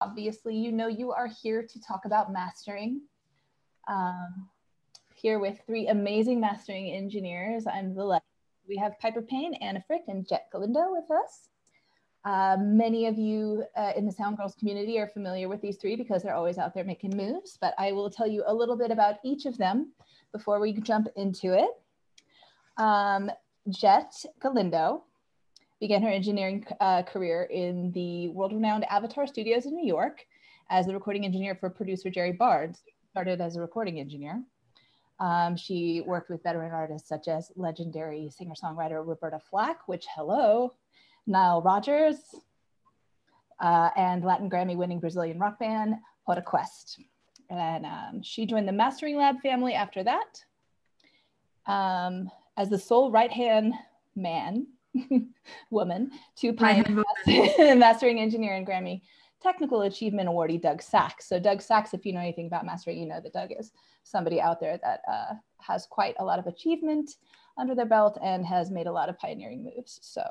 Obviously, you know you are here to talk about mastering. Here with three amazing mastering engineers. I'm the left. We have Piper Payne, Anna Frick, and Jett Galindo with us. Many of you in the Sound Girls community are familiar with these three because they're always out there making moves, but I will tell you a little bit about each of them before we jump into it. Jett Galindo began her engineering career in the world-renowned Avatar Studios in New York as the recording engineer for producer Jerry Barnes. Started as a recording engineer. She worked with veteran artists such as legendary singer-songwriter Roberta Flack, which, hello, Nile Rodgers, and Latin GRAMMY-winning Brazilian rock band Jota Quest. And she joined the Mastering Lab family after that as the sole right-hand woman to Payne mastering engineer and Grammy Technical Achievement awardee Doug Sax. So Doug Sax, if you know anything about mastering, you know that Doug is somebody out there that has quite a lot of achievement under their belt and has made a lot of pioneering moves. So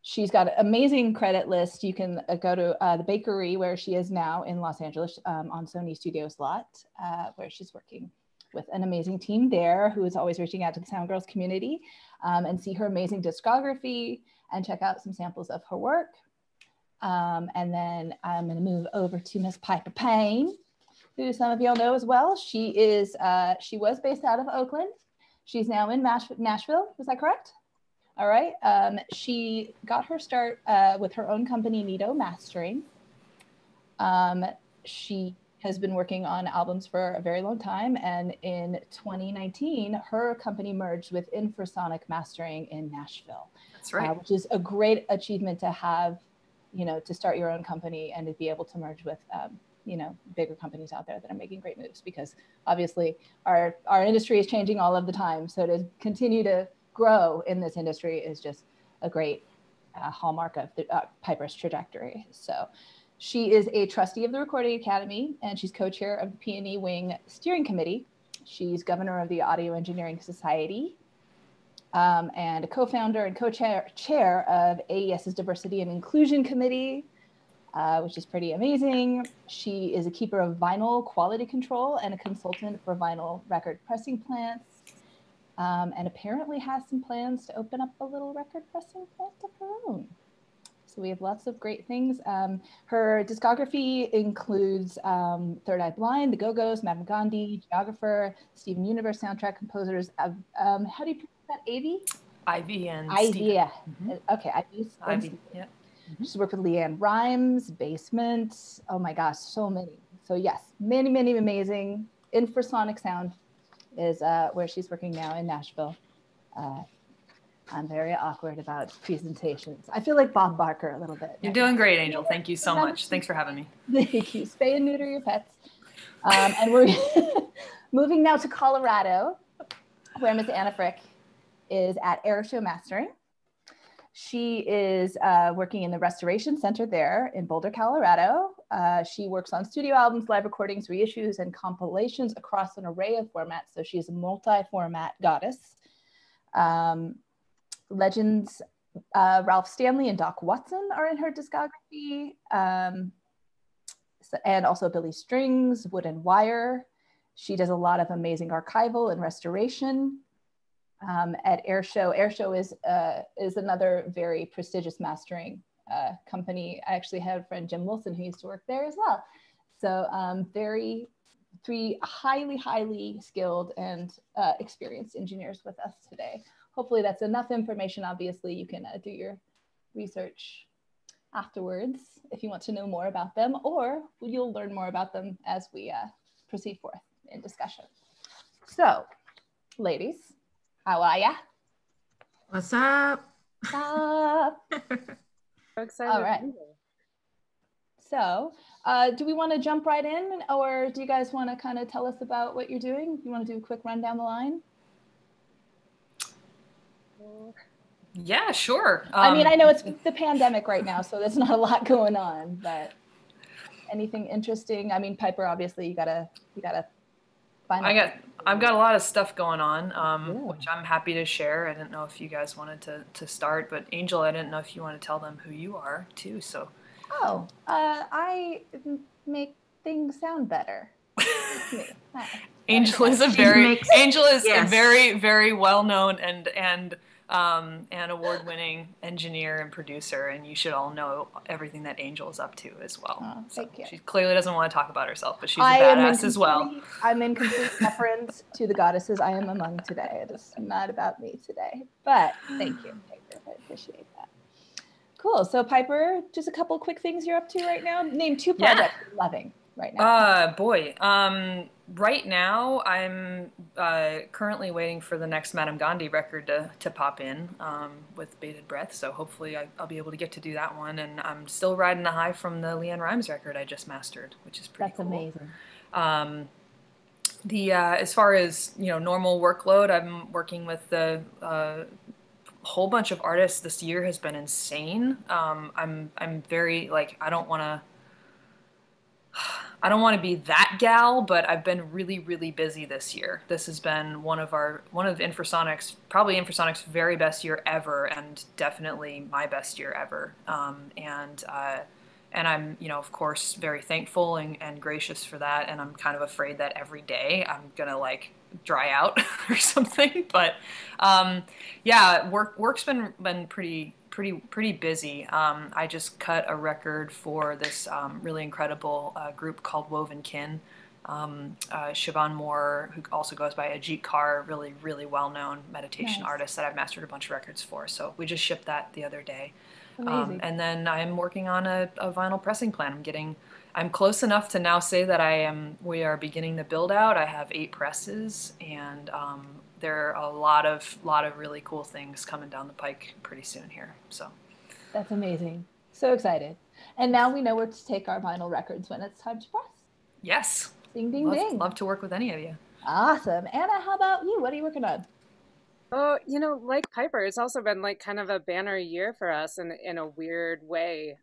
she's got an amazing credit list. You can go to the bakery where she is now in Los Angeles on Sony Studios lot, where she's working with an amazing team there who is always reaching out to the Sound Girls community and see her amazing discography and check out some samples of her work. And then I'm going to move over to Miss Piper Payne, who some of y'all know as well. She was based out of Oakland. She's now in Nashville. Was that correct? All right. She got her start with her own company, Nito Mastering. She has been working on albums for a very long time. And in 2019, her company merged with Infrasonic Mastering in Nashville. That's right. Which is a great achievement to have, you know, to start your own company and to be able to merge with, you know, bigger companies out there that are making great moves, because obviously our industry is changing all of the time. So to continue to grow in this industry is just a great hallmark of Piper's trajectory. So she is a trustee of the Recording Academy, and she's co-chair of the P&E Wing Steering Committee. She's governor of the Audio Engineering Society, and a co-founder and co-chair of AES's Diversity and Inclusion Committee, which is pretty amazing. She is a keeper of vinyl quality control and a consultant for vinyl record pressing plants, and apparently has some plans to open up a little record pressing plant of her own. So we have lots of great things. Her discography includes Third Eye Blind, The Go-Go's, Mahatma Gandhi, Geographer, Steven Universe soundtrack composers. How do you pronounce that? Ivy and Ivy, Steven. yeah. Mm-hmm. Okay, Ivy, yeah. Mm-hmm. She's worked with Leanne Rimes, Basement. Oh my gosh, so many. So yes, many, many amazing. Infrasonic Sound is where she's working now in Nashville. I'm very awkward about presentations. I feel like Bob Barker a little bit. You're doing great, Angel. Thank you so much. Thanks for having me. Thank you. Spay and neuter your pets. And we're moving now to Colorado, where Miss Anna Frick is at Isrc Mastering. She is working in the Restoration Center there in Boulder, Colorado. She works on studio albums, live recordings, reissues, and compilations across an array of formats. So she's a multi-format goddess. Legends Ralph Stanley and Doc Watson are in her discography, and also Billy Strings, Wood and Wire. She does a lot of amazing archival and restoration. At Airshow is another very prestigious mastering company. I actually had a friend, Jim Wilson, who used to work there as well. So three highly skilled and experienced engineers with us today. Hopefully that's enough information. Obviously, you can do your research afterwards if you want to know more about them, or you'll learn more about them as we proceed forth in discussion. So, ladies, how are ya? What's up? What's up? Excited. All right. So, do we want to jump right in, or do you guys want to kind of tell us about what you're doing? You want to do a quick run down the line? Yeah, sure. I mean, I know it's the pandemic right now, so there's not a lot going on, but anything interesting? I mean, Piper, obviously, you gotta find out. I've got a lot of stuff going on, which I'm happy to share. I didn't know if you guys wanted to start, but Angel, I didn't know if you want to tell them who you are too. So Oh, I make things sound better. It's me. Hi. Ainjel is a very, very well-known and award-winning engineer and producer, and you should all know everything that Ainjel is up to as well. Oh, thank you. She clearly doesn't want to talk about herself, but she's a badass as well. I'm in complete deference to the goddesses I am among today. It is not about me today, but thank you, Piper. I appreciate that. Cool. So Piper, just a couple quick things you're up to right now. Name 2 projects you're loving right now. Right now, I'm currently waiting for the next Madame Gandhi record to pop in with Bated Breath. So hopefully I'll be able to get to do that one. And I'm still riding the high from the Leanne Rimes record I just mastered, which is pretty cool. That's amazing. As far as, normal workload, I'm working with the whole bunch of artists. This year has been insane. I'm very, I don't want to be that gal, but I've been really, really busy this year. This has been one of Infrasonic's, probably Infrasonic's very best year ever, and definitely my best year ever. And I'm, of course, very thankful and gracious for that. And I'm kind of afraid that every day I'm gonna dry out or something. But work's been pretty busy. I just cut a record for this really incredible group called Woven Kin. Siobhan Moore, who also goes by Ajit Kaur, really, really well-known meditation artist that I've mastered a bunch of records for. So we just shipped that the other day. And then I'm working on a vinyl pressing plan. I'm close enough to now say that we are beginning the build out. I have 8 presses, and there are a lot of really cool things coming down the pike pretty soon here. So that's amazing. So excited. And now we know where to take our vinyl records when it's time to press. Yes. Ding, ding, ding. Love to work with any of you. Awesome. Anna, how about you? What are you working on? Oh, like Piper, it's also been kind of a banner year for us in a weird way.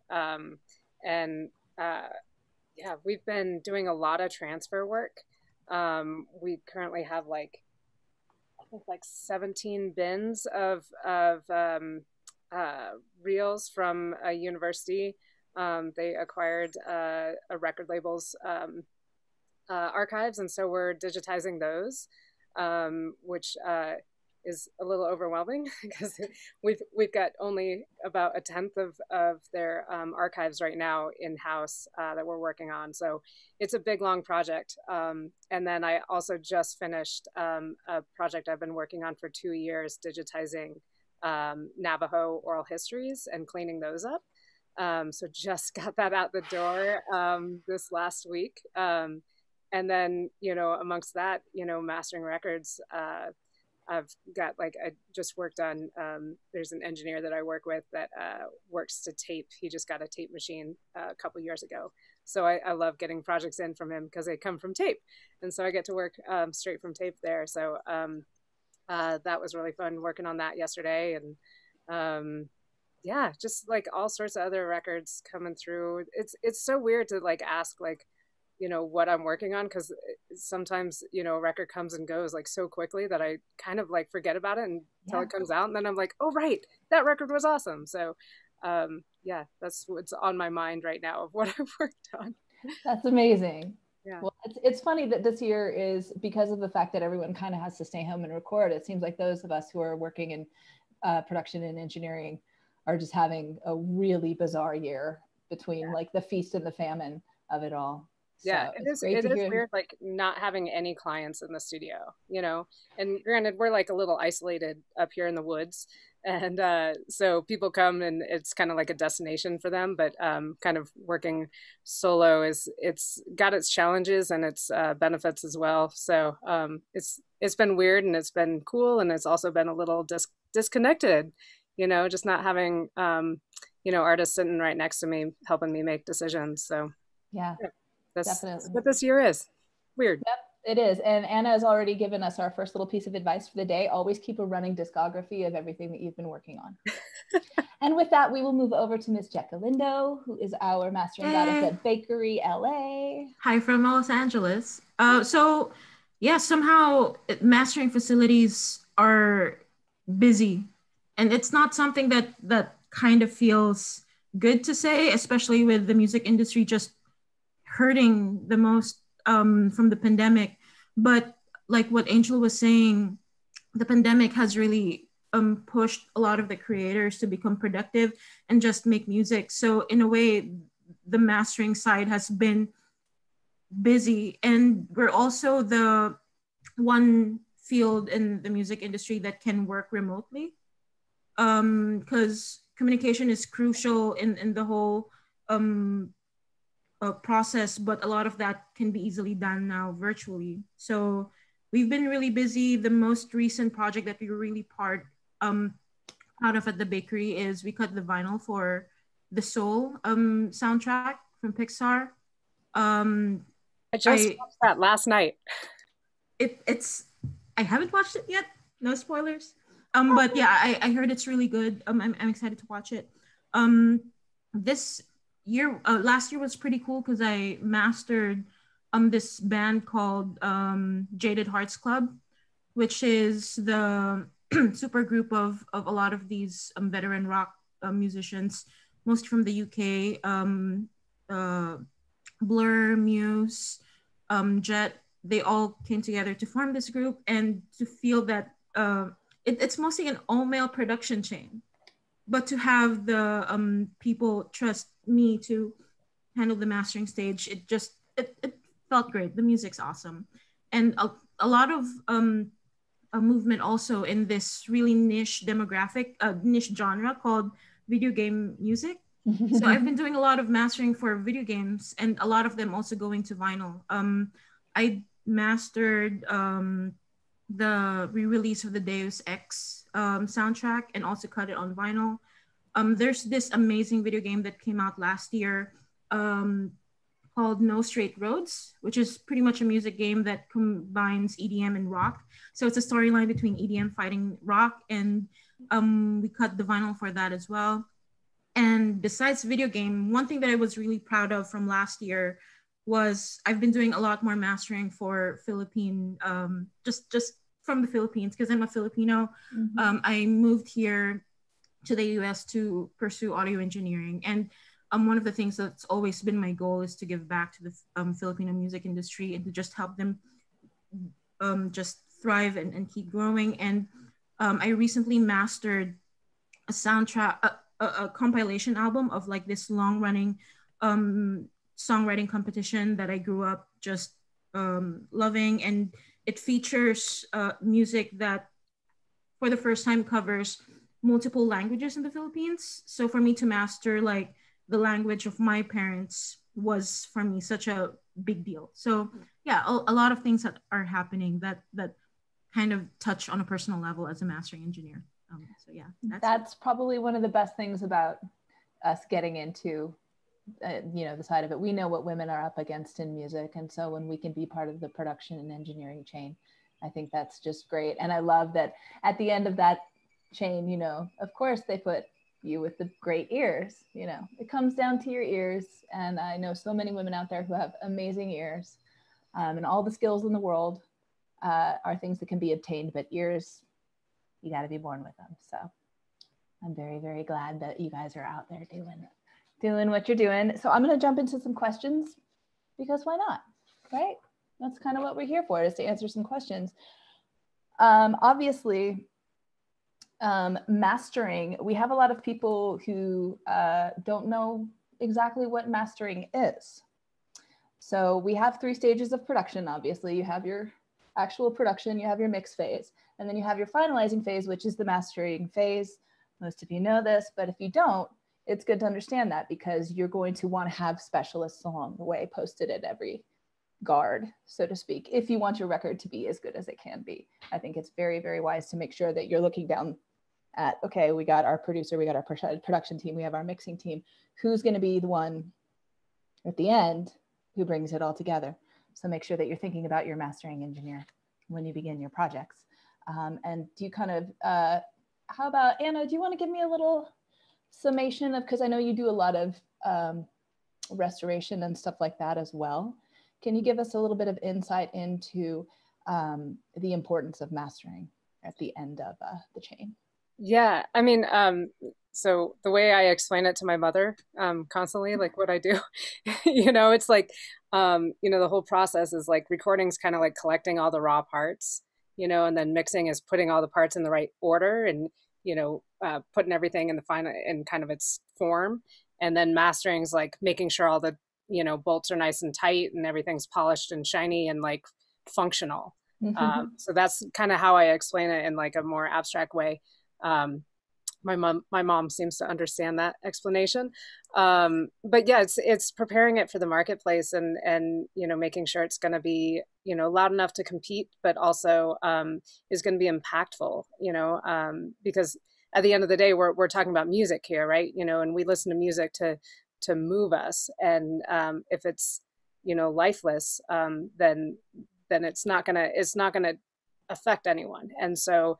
We've been doing a lot of transfer work. We currently have I think 17 bins of reels from a university. They acquired a record label's archives, and so we're digitizing those, which is a little overwhelming because we've got only about 1/10 of their archives right now in-house that we're working on. So it's a big, long project. And then I also just finished a project I've been working on for 2 years, digitizing Navajo oral histories and cleaning those up. So just got that out the door this last week. And then, amongst that, mastering records, I've got I just worked on, there's an engineer that I work with that works to tape. He just got a tape machine a couple years ago. So I love getting projects in from him because they come from tape. And so I get to work straight from tape there. So that was really fun working on that yesterday. And just all sorts of other records coming through. It's so weird to ask what I'm working on, because sometimes a record comes and goes so quickly that I kind of forget about it until it comes out, and then I'm like, oh right, that record was awesome. So that's what's on my mind right now of what I've worked on. That's amazing. Yeah. Well, it's funny that this year is, because of the fact that everyone kind of has to stay home and record, it seems like those of us who are working in production and engineering are just having a really bizarre year between the feast and the famine of it all. Yeah, so it is weird, not having any clients in the studio, and granted, we're a little isolated up here in the woods. And so people come and it's kind of like a destination for them, but kind of working solo it's got its challenges and its benefits as well. So it's been weird, and it's been cool. And it's also been a little disconnected, just not having, artists sitting right next to me, helping me make decisions. So yeah. That's what this year is. Weird. Yep, it is. And Anna has already given us our first little piece of advice for the day. Always keep a running discography of everything that you've been working on. And with that, we will move over to Miss Jett Galindo, who is our mastering goddess at Bakery LA. Hi from Los Angeles. Somehow mastering facilities are busy. And it's not something that kind of feels good to say, especially with the music industry just hurting the most from the pandemic. But like what Angel was saying, the pandemic has really pushed a lot of the creators to become productive and just make music. So in a way, the mastering side has been busy, and we're also the one field in the music industry that can work remotely, because communication is crucial in the whole process, but a lot of that can be easily done now virtually. So we've been really busy. The most recent project that we were really proud of at the bakery is we cut the vinyl for the Soul soundtrack from Pixar. I just watched that last night. It's I haven't watched it yet. No spoilers. But yeah, I heard it's really good. I'm excited to watch it. This year, last year was pretty cool because I mastered this band called Jaded Hearts Club, which is the super group of a lot of these veteran rock musicians, mostly from the UK. Blur, Muse, Jett, they all came together to form this group and to feel that it's mostly an all-male production chain, but to have the people trust me to handle the mastering stage, it felt great. The music's awesome, and a lot of a movement also in this really niche demographic, niche genre called video game music. So I've been doing a lot of mastering for video games, and a lot of them also going to vinyl. I mastered the re-release of the Deus Ex soundtrack and also cut it on vinyl. There's this amazing video game that came out last year called No Straight Roads, which is pretty much a music game that combines EDM and rock. So it's a storyline between EDM fighting rock, and we cut the vinyl for that as well. And besides video game, one thing that I was really proud of from last year was I've been doing a lot more mastering for Philippine, just from the Philippines, because I'm a Filipino. Mm-hmm. I moved here to the US to pursue audio engineering. And one of the things that's always been my goal is to give back to the Filipino music industry and to just help them just thrive and keep growing. And I recently mastered a soundtrack, a compilation album of like this long running songwriting competition that I grew up just loving. And it features music that for the first time covers multiple languages in the Philippines. So for me to master like the language of my parents was for me such a big deal. So yeah, a lot of things that are happening that kind of touch on a personal level as a mastering engineer. So yeah, that's probably one of the best things about us getting into the side of it. We know what women are up against in music, and so when we can be part of the production and engineering chain, I think that's just great. And I love that at the end of that chain, of course they put you with the great ears. It comes down to your ears, and I know so many women out there who have amazing ears, and all the skills in the world are things that can be obtained, but ears, you got to be born with them. So I'm very, very glad that you guys are out there doing what you're doing. So I'm going to jump into some questions, because why not, right? That's kind of what we're here for, is to answer some questions. Obviously, mastering, we have a lot of people who don't know exactly what mastering is. So we have 3 stages of production. Obviously, you have your actual production, you have your mix phase, and then you have your finalizing phase, which is the mastering phase. Most of you know this, but if you don't, it's good to understand that, because you're going to want to have specialists along the way posted at every guard, so to speak, if you want your record to be as good as it can be. I think it's very, very wise to make sure that you're looking down at, okay, we got our producer, we got our production team, we have our mixing team. Who's going to be the one at the end who brings it all together? So make sure that you're thinking about your mastering engineer when you begin your projects. And do you kind of, how about Anna, do you want to give me a little summation of, because I know you do a lot of restoration and stuff like that as well. Can you give us a little bit of insight into the importance of mastering at the end of the chain? Yeah, I mean, so the way I explain it to my mother, constantly, like what I do, it's like, the whole process is like recording's kind of like collecting all the raw parts, and then mixing is putting all the parts in the right order and, putting everything in the final, in kind of its form. And then mastering's like making sure all the, bolts are nice and tight and everything's polished and shiny and like functional. So that's kind of how I explain it in like a more abstract way. Um, my mom seems to understand that explanation. But yeah, it's preparing it for the marketplace and making sure it's going to be loud enough to compete, but also is going to be impactful. Because at the end of the day, we're talking about music here, right? And we listen to music to move us, and if it's lifeless, then it's not gonna affect anyone. And so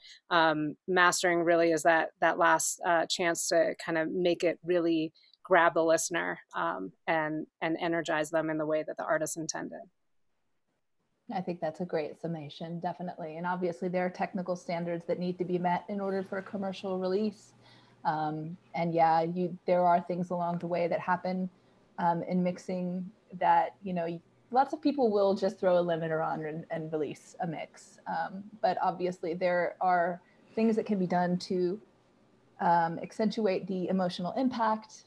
mastering really is that last chance to kind of make it really grab the listener, and energize them in the way that the artist intended. I think that's a great summation, definitely. And obviously there are technical standards that need to be met in order for a commercial release. And yeah, there are things along the way that happen in mixing that, lots of people will just throw a limiter on and release a mix. But obviously there are things that can be done to accentuate the emotional impact,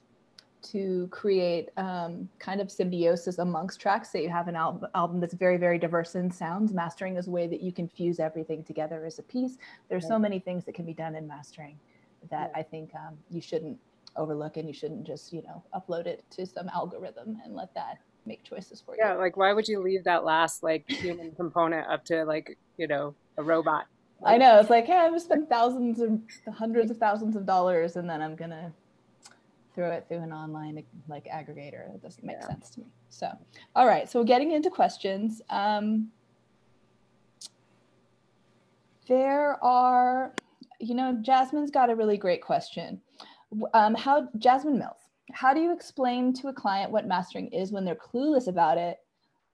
to create kind of symbiosis amongst tracks. So you have an album that's very, very diverse in sounds. Mastering is a way that you can fuse everything together as a piece. There's so many things that can be done in mastering that I think you shouldn't overlook, and you shouldn't just, upload it to some algorithm and let that make choices for you. Yeah, like why would you leave that last like human component up to like, a robot? Like, I know, it's like, hey, I've spent thousands or hundreds of thousands of dollars, and then I'm gonna throw it through an online like aggregator. It doesn't make sense to me. So, all right, so getting into questions. There are, Jasmine's got a really great question. Jasmine Mills, how do you explain to a client what mastering is when they're clueless about it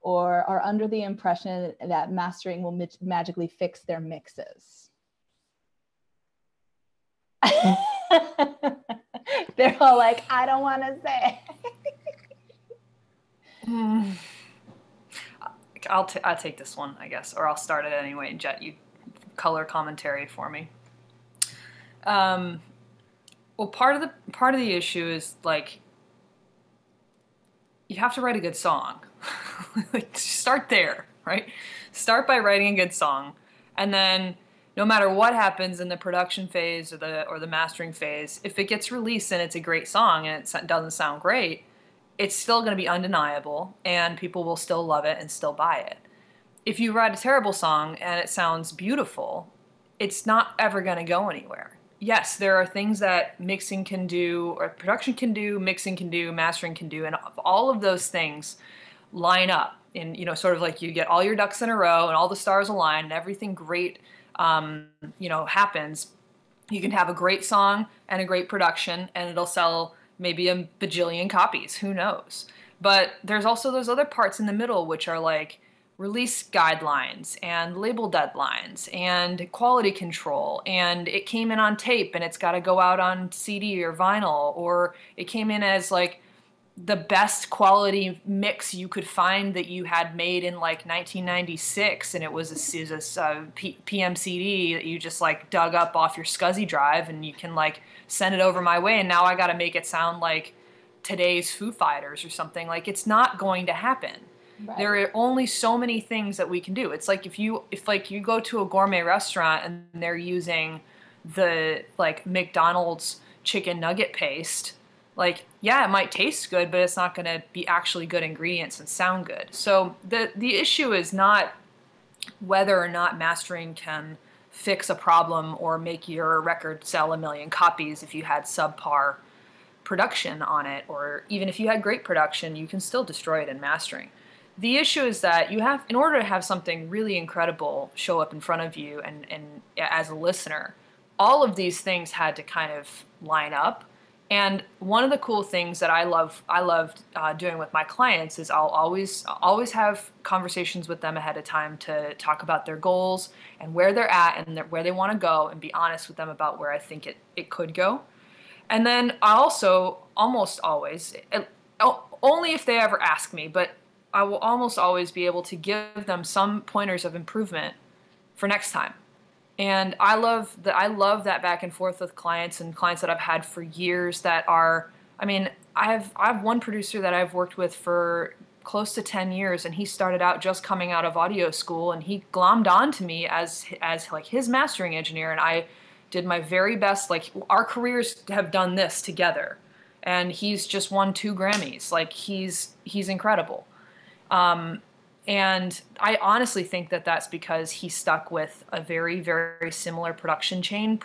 or are under the impression that mastering will magically fix their mixes? They're all like, I don't want to say. I'll take this one, I guess, or I'll start it anyway. And Jett, you color commentary for me. Well, part of the issue is like you have to write a good song. Like start there, right? Start by writing a good song, and then no matter what happens in the production phase or the mastering phase, if it gets released and it's a great song and it doesn't sound great, it's still going to be undeniable and people will still love it and still buy it. If you write a terrible song and it sounds beautiful, it's not ever going to go anywhere. Yes, there are things that mixing can do, or production can do, mixing can do, mastering can do, and all of those things line up in, sort of like you get all your ducks in a row and all the stars align and everything great, happens. You can have a great song and a great production and it'll sell maybe a bajillion copies, who knows? But there's also those other parts in the middle, which are like release guidelines and label deadlines and quality control, and it came in on tape and it's got to go out on CD or vinyl, or it came in as like the best quality mix you could find that you had made in like 1996, and it was a PMCD that you just like dug up off your SCSI drive, and you can like send it over my way, and now I got to make it sound like today's Foo Fighters or something. Like, it's not going to happen. Right. There are only so many things that we can do. It's like if you go to a gourmet restaurant and they're using the like McDonald's chicken nugget paste, like, yeah, it might taste good, but it's not going to be actually good ingredients and sound good. So the issue is not whether or not mastering can fix a problem or make your record sell 1 million copies if you had subpar production on it, or even if you had great production, you can still destroy it in mastering. The issue is that you have, in order to have something really incredible show up in front of you and as a listener, all of these things had to kind of line up. And one of the cool things that I loved doing with my clients is I'll always have conversations with them ahead of time to talk about their goals and where they're at and where they want to go, and be honest with them about where I think it could go. And then I also almost always, only if they ever ask me, but I will almost always be able to give them some pointers of improvement for next time. And I love that back and forth with clients, and clients that I've had for years that are, I mean, I have one producer that I've worked with for close to 10 years, and he started out just coming out of audio school, and he glommed on to me as like his mastering engineer, and I did my very best. Like, our careers have done this together, and he's just won 2 Grammys. Like, he's incredible. And I honestly think that that's because he stuck with a very, very similar production team,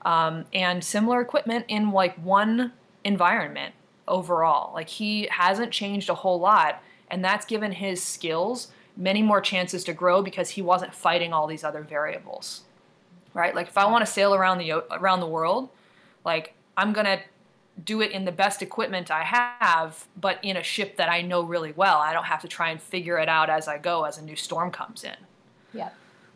and similar equipment in like one environment overall. Like, he hasn't changed a whole lot, and that's given his skills many more chances to grow because he wasn't fighting all these other variables, right? Like, if I want to sail around the world, like, I'm going to do it in the best equipment I have, but in a ship that I know really well. I don't have to try and figure it out as I go as a new storm comes in. Yeah.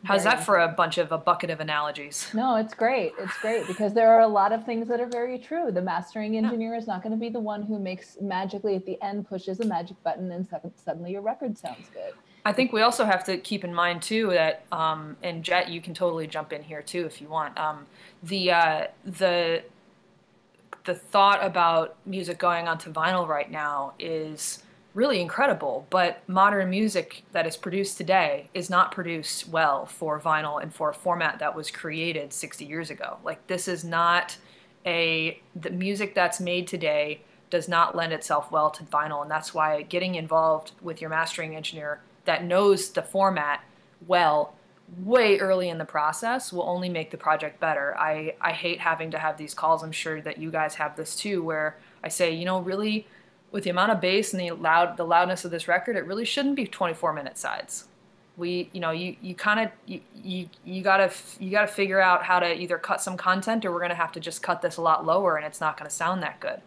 How's that for a bucket of analogies? No, it's great. It's great because there are a lot of things that are very true. The mastering engineer is not going to be the one who makes magically at the end pushes a magic button and suddenly your record sounds good. I think we also have to keep in mind too that, and Jett, you can totally jump in here too if you want. The thought about music going onto vinyl right now is really incredible, but modern music that is produced today is not produced well for vinyl and for a format that was created 60 years ago. Like, this is not the music that's made today does not lend itself well to vinyl, and that's why getting involved with your mastering engineer that knows the format well way early in the process will only make the project better. I hate having to have these calls. I'm sure that you guys have this too, where I say, you know, really, with the amount of bass and the loudness of this record, it really shouldn't be 24-minute sides. You gotta figure out how to either cut some content, or we're gonna have to just cut this a lot lower, and it's not gonna sound that good,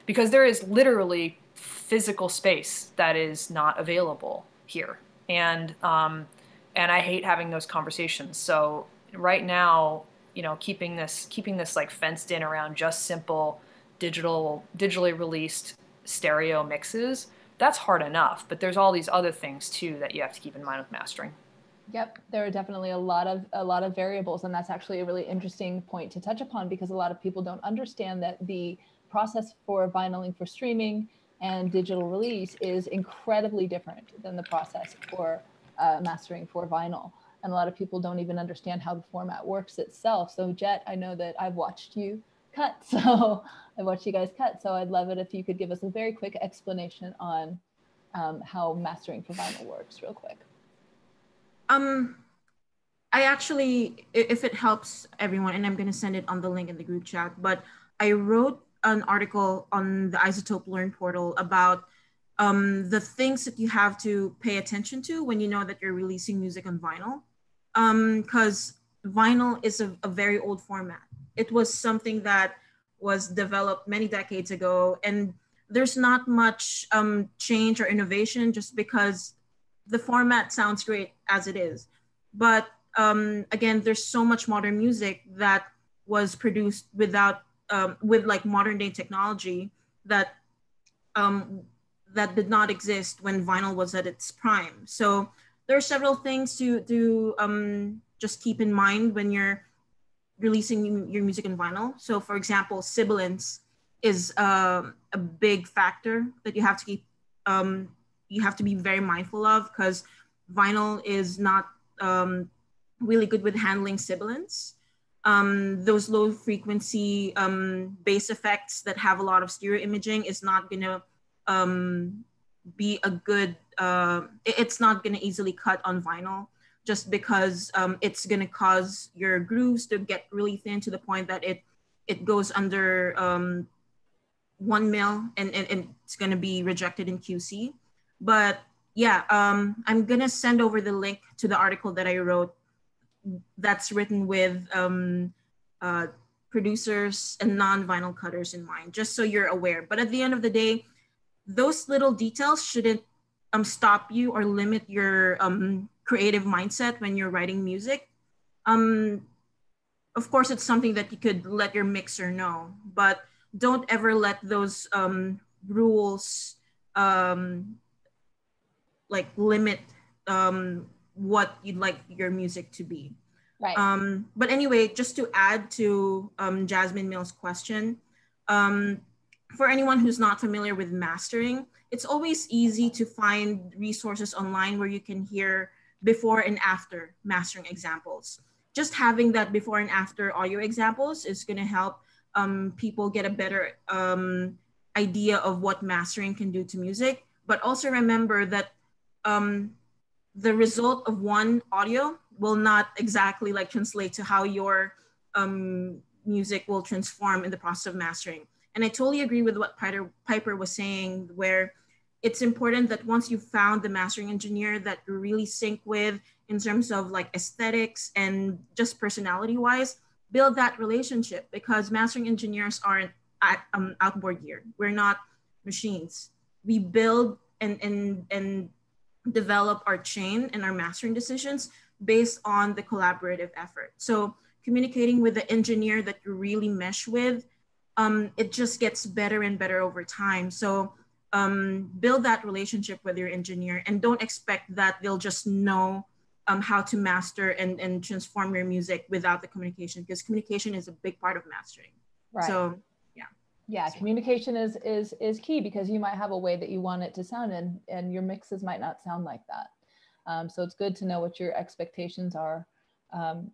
because there is literally physical space that is not available here, and I hate having those conversations. So right now, you know, keeping this like fenced in around just simple digitally released stereo mixes, that's hard enough. But there's all these other things too that you have to keep in mind with mastering. Yep, there are definitely a lot of variables, and that's actually a really interesting point to touch upon, because a lot of people don't understand that the process for vinyling for streaming and digital release is incredibly different than the process for mastering for vinyl. And a lot of people don't even understand how the format works itself. So Jett, I know that I've watched you cut, so I've watched you guys cut. So I'd love it if you could give us a very quick explanation on how mastering for vinyl works real quick. I actually, if it helps everyone, and I'm going to send it on the link in the group chat, but I wrote an article on the iZotope Learn portal about the things that you have to pay attention to when you know that you're releasing music on vinyl. Because vinyl is a very old format. It was something that was developed many decades ago, and there's not much change or innovation just because the format sounds great as it is. But again, there's so much modern music that was produced with like modern day technology that that did not exist when vinyl was at its prime. So there are several things to just keep in mind when you're releasing your music in vinyl. So for example, sibilance is a big factor that you have to keep, you have to be very mindful of, because vinyl is not really good with handling sibilance. Those low frequency bass effects that have a lot of stereo imaging is not gonna be a good, it's not gonna easily cut on vinyl, just because it's gonna cause your grooves to get really thin to the point that it goes under 1 mil and it's gonna be rejected in QC. But yeah, I'm gonna send over the link to the article that I wrote that's written with producers, and non-vinyl cutters in mind, just so you're aware. But at the end of the day, those little details shouldn't stop you or limit your creative mindset when you're writing music. Of course, it's something that you could let your mixer know, but don't ever let those rules like limit what you'd like your music to be. Right. But anyway, just to add to Jasmine Mill's question, for anyone who's not familiar with mastering, it's always easy to find resources online where you can hear before and after mastering examples. Just having that before and after audio examples is going to help people get a better idea of what mastering can do to music. But also remember that the result of one audio will not exactly like translate to how your music will transform in the process of mastering. And I totally agree with what Piper was saying, where it's important that once you've found the mastering engineer that you really sync with in terms of like aesthetics and just personality wise, build that relationship, because mastering engineers aren't outboard gear. We're not machines. We build and develop our chain and our mastering decisions based on the collaborative effort. So communicating with the engineer that you really mesh with, it just gets better and better over time. So build that relationship with your engineer, and don't expect that they'll just know how to master and transform your music without the communication, because communication is a big part of mastering. Right. So yeah, communication is key, because you might have a way that you want it to sound, and your mixes might not sound like that. So it's good to know what your expectations are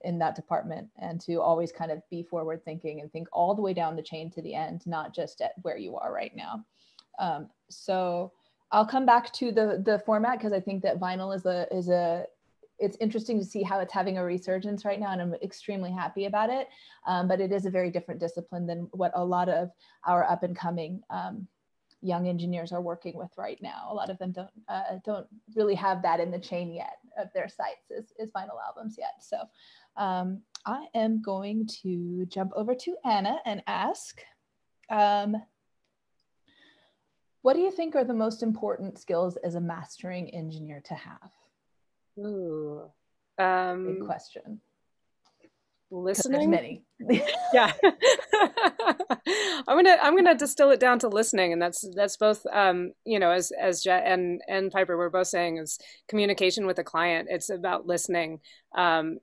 in that department, and to always kind of be forward thinking and think all the way down the chain to the end, not just at where you are right now. So I'll come back to the format, because I think that vinyl it's interesting to see how it's having a resurgence right now, and I'm extremely happy about it. But it is a very different discipline than what a lot of our up and coming young engineers are working with right now. A lot of them don't really have that in the chain yet of their sites is vinyl albums yet. So I am going to jump over to Anna and ask, what do you think are the most important skills as a mastering engineer to have? Ooh, big question. Listening. There's many. Yeah. I'm gonna distill it down to listening, and that's both as Jett and Piper were both saying, is communication with the client. It's about listening. I've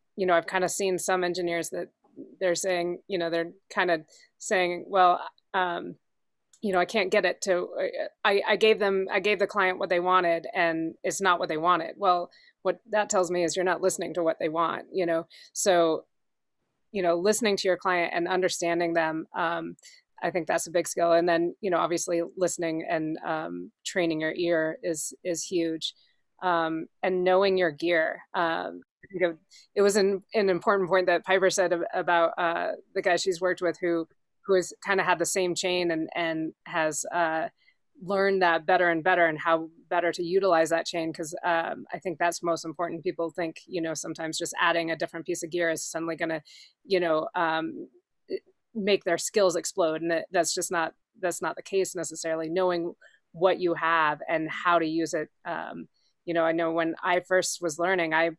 kind of seen some engineers that they're saying, they're kind of saying, well, I can't get it to, I gave the client what they wanted and it's not what they wanted. Well, what that tells me is you're not listening to what they want, So, listening to your client and understanding them, I think that's a big skill. And then, obviously listening and training your ear is huge. And knowing your gear. It was an important point that Piper said about the guy she's worked with who has kind of had the same chain and has learned that better and better, and how better to utilize that chain. Because I think that's most important. People think, sometimes just adding a different piece of gear is suddenly going to, make their skills explode. And that's not the case necessarily. Knowing what you have and how to use it. I know when I first was learning, I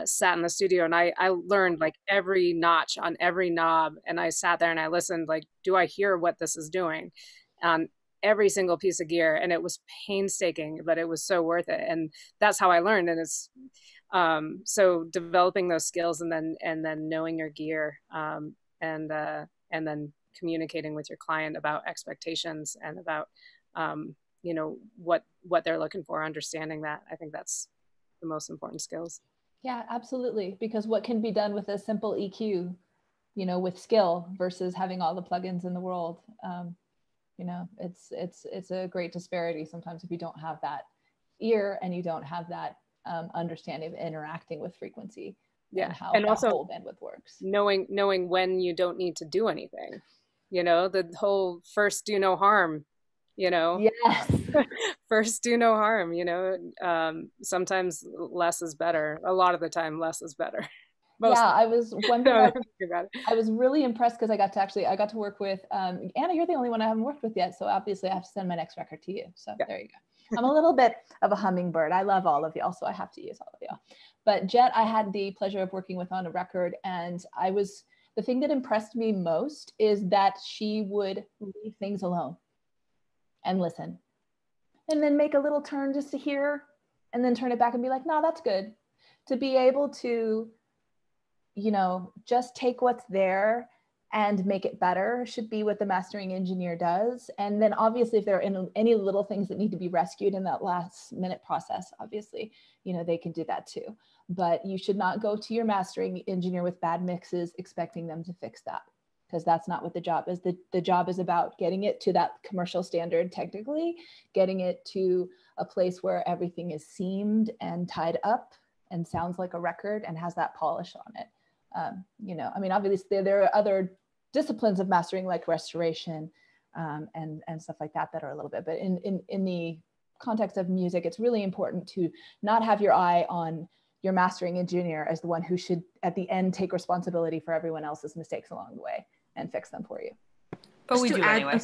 sat in the studio and I learned like every notch on every knob, and I sat there and I listened, like, do I hear what this is doing on every single piece of gear? And it was painstaking, but it was so worth it. And that's how I learned. And it's so developing those skills, and then knowing your gear, and then communicating with your client about expectations and about what they're looking for, understanding that. I think that's the most important skills. Yeah, absolutely. Because what can be done with a simple EQ, with skill versus having all the plugins in the world, it's a great disparity sometimes if you don't have that ear and you don't have that understanding of interacting with frequency. Yeah, and how and that also whole bandwidth works. Knowing when you don't need to do anything. The whole first do no harm. Yes. First do no harm. Sometimes less is better. A lot of the time, less is better. Yeah, I was one thing I was really impressed because I got to work with Anna. You're the only one I haven't worked with yet, so obviously I have to send my next record to you. So there you go. I'm a little bit of a hummingbird. I love all of y'all, so I have to use all of y'all. But Jett, I had the pleasure of working with on a record, and the thing that impressed me most is that she would leave things alone and listen, and then make a little turn just to hear, and then turn it back and be like, no, that's good. To be able to, just take what's there and make it better should be what the mastering engineer does. And then obviously if there are any little things that need to be rescued in that last minute process, obviously, they can do that too. But you should not go to your mastering engineer with bad mixes expecting them to fix that, because that's not what the job is. The job is about getting it to that commercial standard technically, getting it to a place where everything is seamed and tied up and sounds like a record and has that polish on it. Obviously there are other disciplines of mastering like restoration and stuff like that are a little bit, but in the context of music, it's really important to not have your eye on your mastering engineer as the one who should at the end take responsibility for everyone else's mistakes along the way and fix them for you. But we do anyway.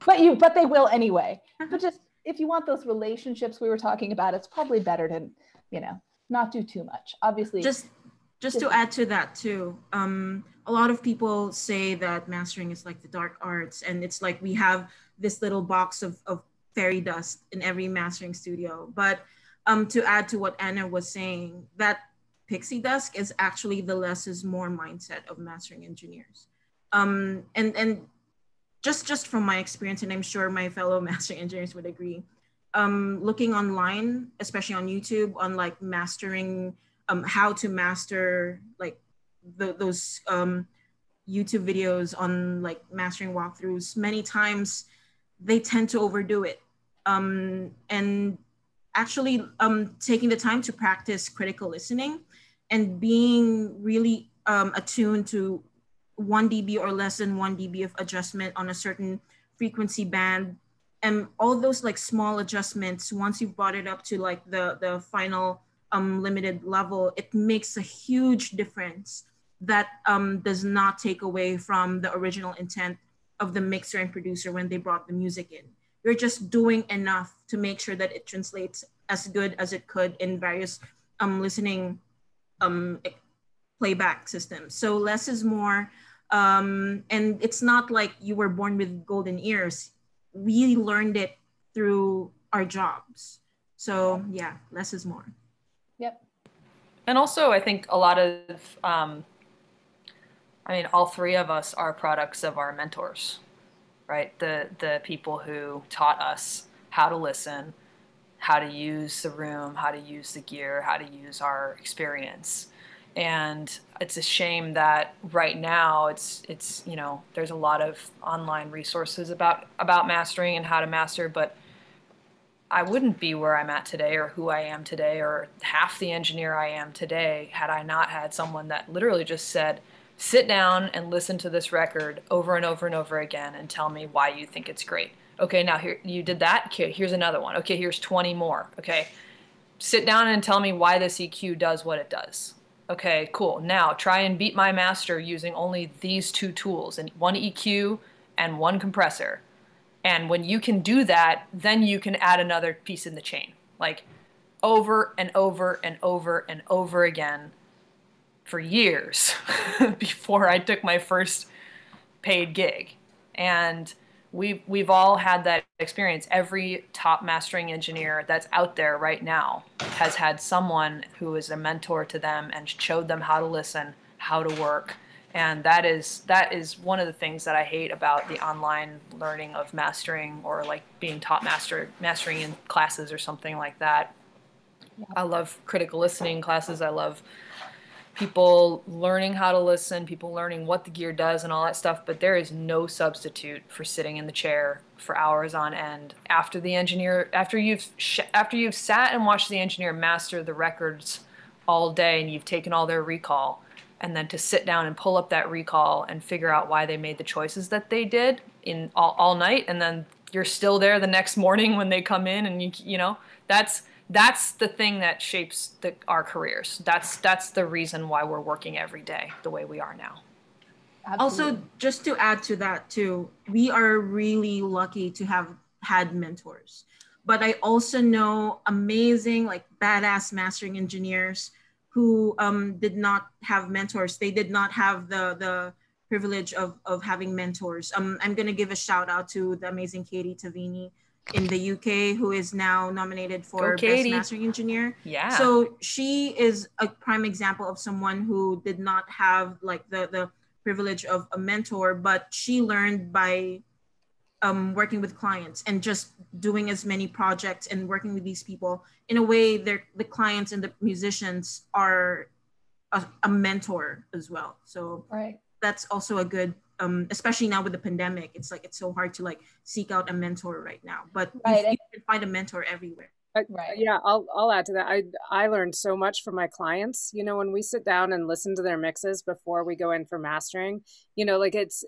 But they will anyway. But just if you want those relationships we were talking about, it's probably better to, not do too much. Obviously, just to add to that too, a lot of people say that mastering is like the dark arts, and it's like we have this little box of fairy dust in every mastering studio. But to add to what Anna was saying, that pixie dust is actually the less is more mindset of mastering engineers. And just from my experience, and I'm sure my fellow mastering engineers would agree, looking online, especially on YouTube, on like mastering, how to master, like those YouTube videos on like mastering walkthroughs, many times they tend to overdo it. And actually taking the time to practice critical listening and being really attuned to 1 dB or less than 1 dB of adjustment on a certain frequency band, and all those like small adjustments, once you've brought it up to like the final limited level, it makes a huge difference that does not take away from the original intent of the mixer and producer when they brought the music in. You're just doing enough to make sure that it translates as good as it could in various listening playback systems. So less is more, and it's not like you were born with golden ears. We learned it through our jobs. So yeah, less is more. Yep. And also I think a lot of, all three of us are products of our mentors, right? The people who taught us how to listen, how to use the room, how to use the gear, how to use our experience. And it's a shame that right now it's there's a lot of online resources about mastering and how to master, but I wouldn't be where I'm at today or who I am today or half the engineer I am today had I not had someone that literally just said, sit down and listen to this record over and over and over again and tell me why you think it's great. Okay, now here you did that. Okay, here's another one. Okay, here's 20 more. Okay, sit down and tell me why this EQ does what it does. Okay, cool. Now try and beat my master using only these two tools, and one EQ and one compressor. And when you can do that, then you can add another piece in the chain, like over and over and over and over again for years before I took my first paid gig. And we've all had that experience. Every top mastering engineer that's out there right now has had someone who is a mentor to them and showed them how to listen, how to work. And that is one of the things that I hate about the online learning of mastering, or like being taught mastering in classes or something like that. Yeah. I love critical listening classes. I love people learning how to listen, people learning what the gear does and all that stuff, but there is no substitute for sitting in the chair for hours on end after you've sat and watched the engineer master the records all day and you've taken all their recall, and then to sit down and pull up that recall and figure out why they made the choices that they did in all night, and then you're still there the next morning when they come in, and you know that's that's the thing that shapes our careers. That's the reason why we're working every day the way we are now. Absolutely. Also, just to add to that too, we are really lucky to have had mentors. But I also know amazing, like badass mastering engineers who did not have mentors. They did not have the privilege of having mentors. I'm gonna give a shout out to the amazing Katie Tavini in the UK, who is now nominated for Best Mastering Engineer. Yeah. So she is a prime example of someone who did not have like the privilege of a mentor, but she learned by working with clients and just doing as many projects and working with these people. In a way, the clients and the musicians are a mentor as well. So right. That's also a good, especially now with the pandemic, it's like, it's so hard to like seek out a mentor right now, but right. you can find a mentor everywhere. Right. Yeah, I'll add to that. I learned so much from my clients. You know, when we sit down and listen to their mixes before we go in for mastering, you know, like it's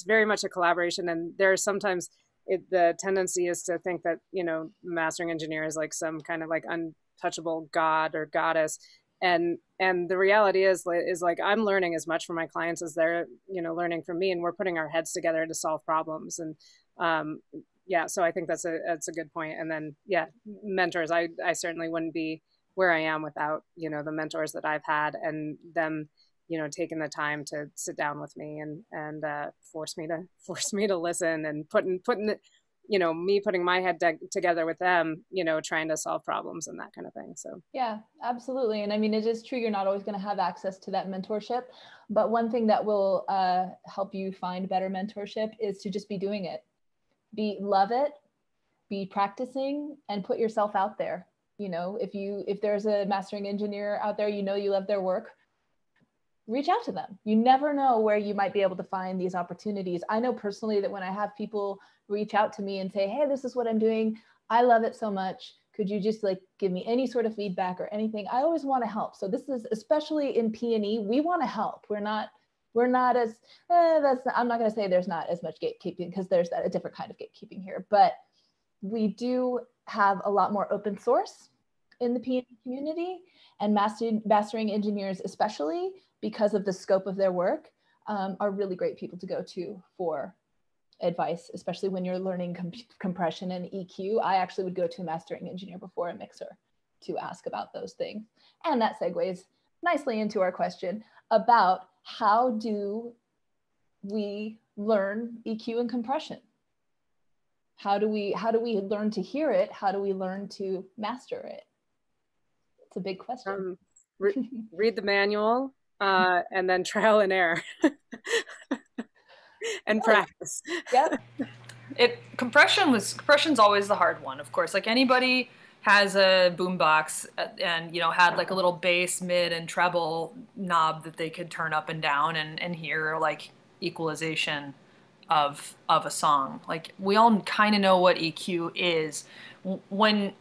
very much a collaboration. And there's sometimes the tendency is to think that, you know, mastering engineer is like some kind of like untouchable god or goddess. And the reality is like I'm learning as much from my clients as they're, you know, learning from me, and we're putting our heads together to solve problems. And yeah, so I think that's a good point. And then, yeah, mentors, I certainly wouldn't be where I am without, you know, the mentors that I've had and them, you know, taking the time to sit down with me and force me to listen and putting you know, me putting my head together with them, you know, trying to solve problems and that kind of thing. So yeah, absolutely. And I mean, it is true, you're not always going to have access to that mentorship, but one thing that will help you find better mentorship is to just be doing it. Love it, be practicing, and put yourself out there. You know, if there's a mastering engineer out there, you know, you love their work, reach out to them. You never know where you might be able to find these opportunities. I know personally that when I have people reach out to me and say, hey, this is what I'm doing, I love it so much, could you just like give me any sort of feedback or anything? I always want to help. So this is, especially in P&E, we want to help. We're not as, I'm not going to say there's not as much gatekeeping, because there's a different kind of gatekeeping here, but we do have a lot more open source in the P&E community, and mastering engineers, especially because of the scope of their work, are really great people to go to for advice, especially when you're learning compression and EQ. I actually would go to a mastering engineer before a mixer to ask about those things. And that segues nicely into our question about how do we learn EQ and compression? How do we learn to hear it? How do we learn to master it? It's a big question. Read the manual and then trial and error and practice. Yeah. Compression's always the hard one, of course. Like anybody has a boombox and, you know, had like a little bass, mid, and treble knob that they could turn up and down and hear like equalization of a song. Like we all kind of know what EQ is when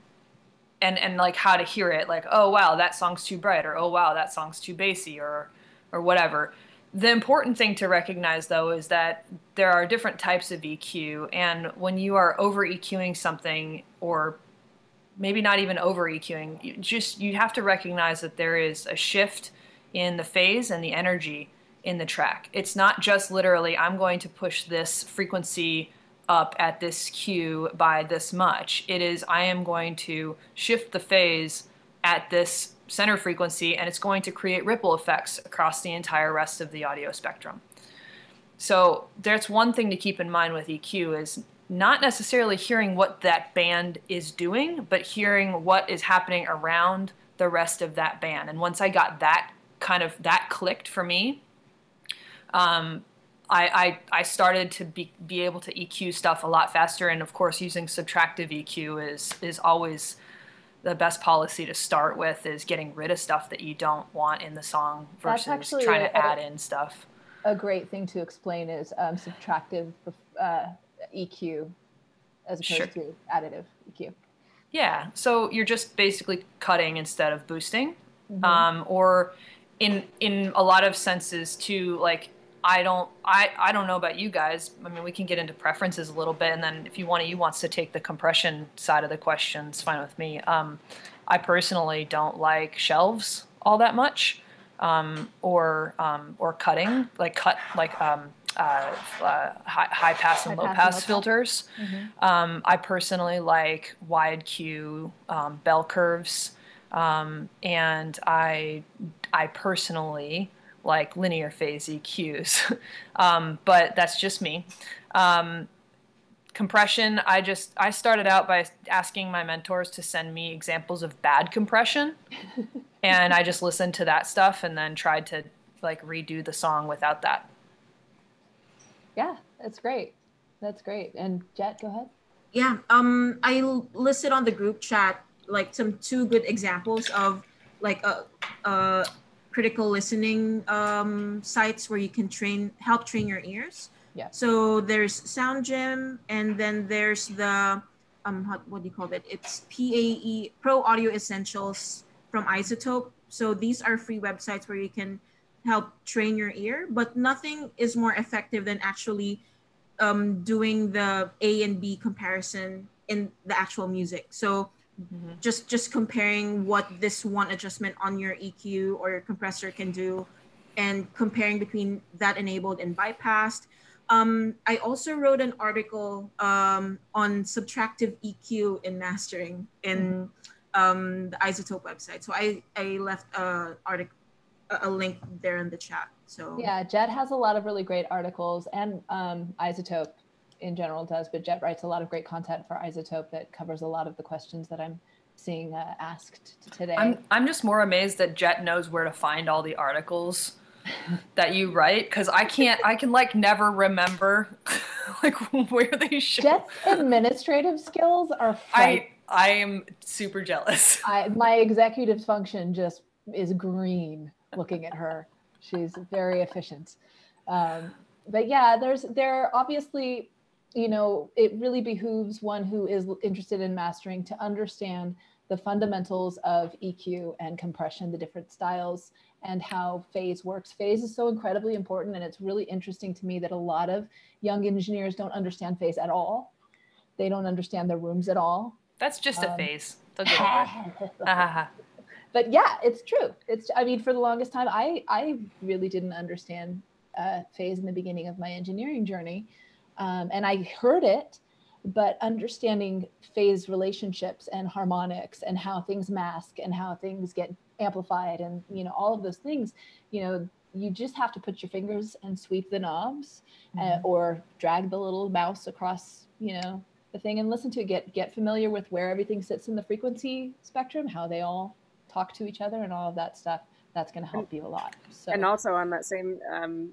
and like how to hear it, like, oh wow, that song's too bright, or oh wow, that song's too bassy, or whatever. The important thing to recognize though is that there are different types of EQ, and when you are over EQing something, or maybe not even over EQing, you have to recognize that there is a shift in the phase and the energy in the track. It's not just literally, I'm going to push this frequency up at this Q by this much. It is, I am going to shift the phase at this center frequency, and it's going to create ripple effects across the entire rest of the audio spectrum. So that's one thing to keep in mind with EQ, is not necessarily hearing what that band is doing, but hearing what is happening around the rest of that band. And once I got that clicked for me, I started to be able to EQ stuff a lot faster. And of course, using subtractive EQ is always the best policy to start with, is getting rid of stuff that you don't want in the song versus trying to add in stuff. A great thing to explain is subtractive EQ as opposed to additive EQ. Yeah, so you're just basically cutting instead of boosting. Mm-hmm. Or in a lot of senses too, like I don't know about you guys. I mean, we can get into preferences a little bit, and then if one of you wants to take the compression side of the question, it's fine with me. I personally don't like shelves all that much, or cutting, high pass and low pass filters. Mm-hmm. I personally like wide Q, bell curves, and I personally like linear phase EQs, but that's just me. Compression, I started out by asking my mentors to send me examples of bad compression, and I just listened to that stuff and then tried to like redo the song without that. Yeah, that's great. That's great. And Jett, go ahead. Yeah, I listed on the group chat like two good examples of like a critical listening sites where you can help train your ears. Yeah. So there's Sound Gym, and then there's the what do you call it? It's PAE, Pro Audio Essentials from iZotope. So these are free websites where you can help train your ear, but nothing is more effective than actually doing the A and B comparison in the actual music. So mm-hmm. just comparing what this one adjustment on your EQ or your compressor can do, and comparing between that enabled and bypassed. I also wrote an article on subtractive EQ in mastering in the iZotope website. So I left a link there in the chat. So yeah, Jett has a lot of really great articles, and iZotope in general does, but Jett writes a lot of great content for iZotope that covers a lot of the questions that I'm seeing asked today. I'm just more amazed that Jett knows where to find all the articles that you write, because I can like never remember like where they show. Jett's administrative skills are I am super jealous. My executive function just is green looking at her. She's very efficient. But yeah, there obviously, you know, it really behooves one who is interested in mastering to understand the fundamentals of EQ and compression, the different styles, and how phase works. Phase is so incredibly important, and it's really interesting to me that a lot of young engineers don't understand phase at all. They don't understand their rooms at all. That's just a phase. They'll get over it. But yeah, it's true. I mean, for the longest time, I really didn't understand phase in the beginning of my engineering journey. And I heard it, but understanding phase relationships and harmonics and how things mask and how things get amplified and, you know, all of those things, you know, you just have to put your fingers and sweep the knobs or drag the little mouse across, you know, the thing and listen to it, get familiar with where everything sits in the frequency spectrum, how they all talk to each other and all of that stuff. That's going to help you a lot. So. And also on that same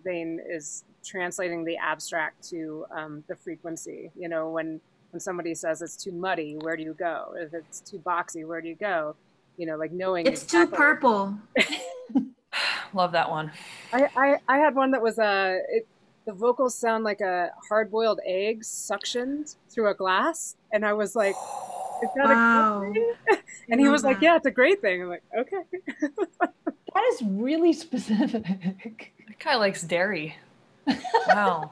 vein is translating the abstract to the frequency. You know, when somebody says it's too muddy, where do you go? If it's too boxy, where do you go? You know, like knowing it's exactly. Too purple. Love that one. I had one that was the vocals sound like a hard-boiled egg suctioned through a glass, and I was like, is that a good thing? And he was like, yeah, it's a great thing. I'm like, okay. That is really specific. That guy likes dairy. Wow.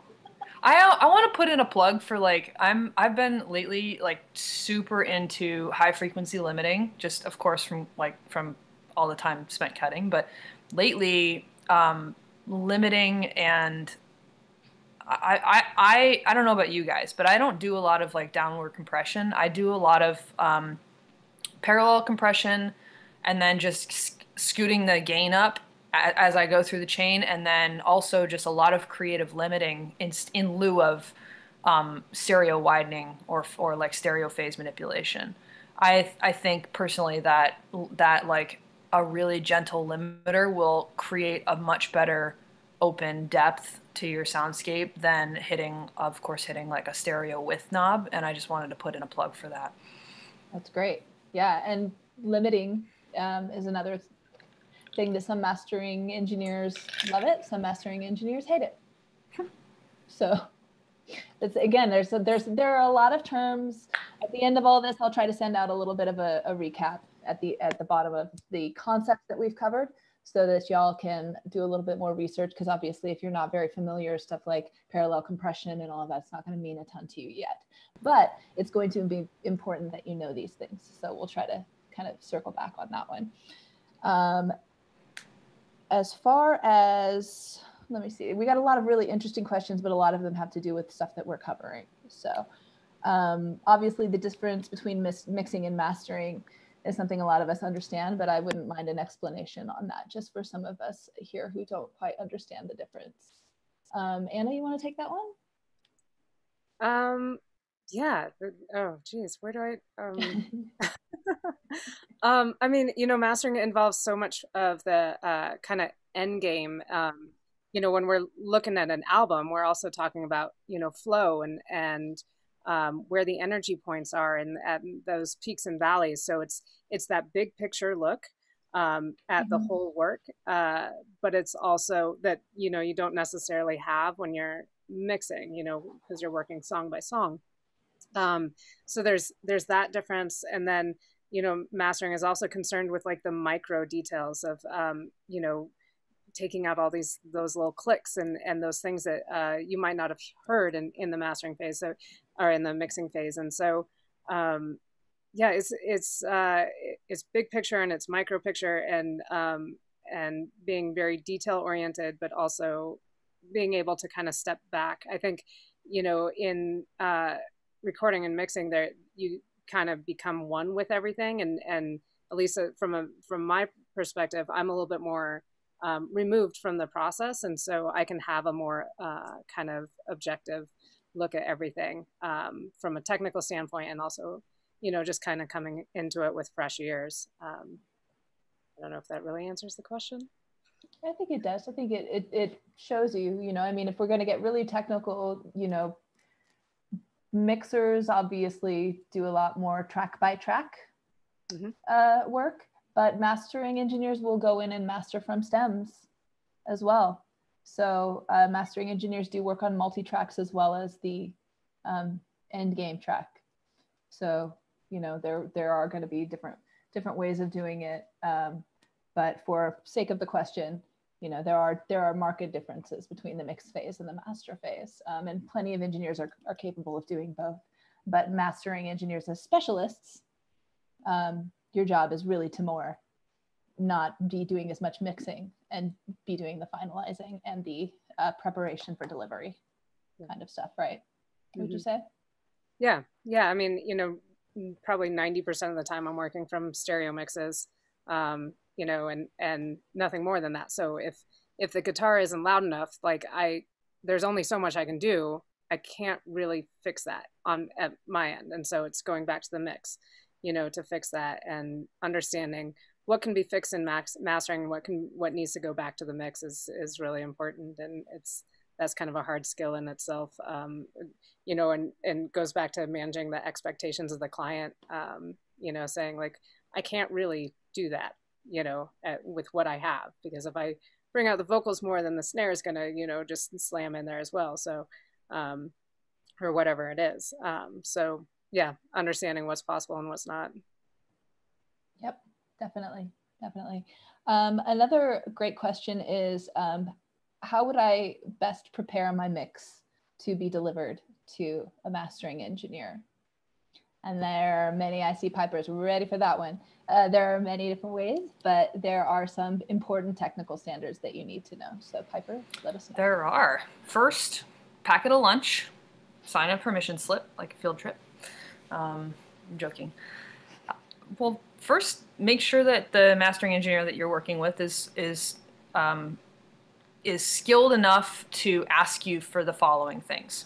I want to put in a plug for like I've been lately like super into high frequency limiting, just of course from all the time spent cutting, but lately limiting, and I don't know about you guys, but I don't do a lot of like downward compression. I do a lot of parallel compression, and then just scooting the gain up as I go through the chain, and then also just a lot of creative limiting in lieu of stereo widening or like stereo phase manipulation. I think personally that like a really gentle limiter will create a much better open depth to your soundscape than hitting like a stereo width knob, and I just wanted to put in a plug for that. That's great. Yeah, and limiting is another thing that some mastering engineers love it, some mastering engineers hate it. So it's, again, there are a lot of terms. At the end of all this, I'll try to send out a little bit of a recap at the bottom of the concepts that we've covered. so that y'all can do a little bit more research, because obviously if you're not very familiar, stuff like parallel compression and all of that's not going to mean a ton to you yet. But it's going to be important that you know these things. So we'll try to kind of circle back on that one. As far as, let me see, we got a lot of really interesting questions, but a lot of them have to do with stuff that we're covering. So obviously the difference between mixing and mastering is something a lot of us understand, but I wouldn't mind an explanation on that just for some of us here who don't quite understand the difference. Anna, you want to take that one? Yeah. Oh, geez, where do I? I mean, you know, mastering involves so much of the kind of end game. You know, when we're looking at an album, we're also talking about, you know, flow and where the energy points are and those peaks and valleys. So it's that big picture look at the whole work, but it's also that, you know, you don't necessarily have when you're mixing, you know, because you're working song by song. So there's that difference. And then, you know, mastering is also concerned with like the micro details of, you know, taking out all those little clicks and those things that you might not have heard in the mastering phase, so, or in the mixing phase. And so, yeah, it's big picture and it's micro picture, and being very detail oriented, but also being able to kind of step back. I think, you know, in recording and mixing, there you kind of become one with everything, and at least from my perspective, I'm a little bit more removed from the process, and so I can have a more kind of objective look at everything from a technical standpoint, and also, you know, just kind of coming into it with fresh ears. I don't know if that really answers the question. I think it does. I think it shows you, you know, I mean, if we're going to get really technical, you know, mixers obviously do a lot more track by track work, but mastering engineers will go in and master from stems as well. So mastering engineers do work on multi-tracks as well as the end game track. So, you know, there are going to be different ways of doing it. But for sake of the question, you know, there are marked differences between the mix phase and the master phase. And plenty of engineers are capable of doing both. But mastering engineers as specialists, your job is really to not be doing as much mixing and be doing the finalizing and the preparation for delivery kind of stuff, right? Would you say? Yeah. I mean, you know, probably 90% of the time I'm working from stereo mixes, you know, and nothing more than that. So if the guitar isn't loud enough, like there's only so much I can do. I can't really fix that at my end. And so it's going back to the mix, you know, to fix that, and understanding what can be fixed in mastering, what needs to go back to the mix is really important. And that's kind of a hard skill in itself, you know, and goes back to managing the expectations of the client, you know, saying like, I can't really do that, you know, with what I have, because if I bring out the vocals more, then the snare is going to, you know, just slam in there as well. So, or whatever it is. So yeah, understanding what's possible and what's not. Yep, definitely. Another great question is, how would I best prepare my mix to be delivered to a mastering engineer? And there are many, I see Piper's ready for that one. There are many different ways, but there are some important technical standards that you need to know. So Piper, let us know. There are. First, packet of lunch, sign a permission slip, like a field trip. I'm joking. Well, first, make sure that the mastering engineer that you're working with is skilled enough to ask you for the following things: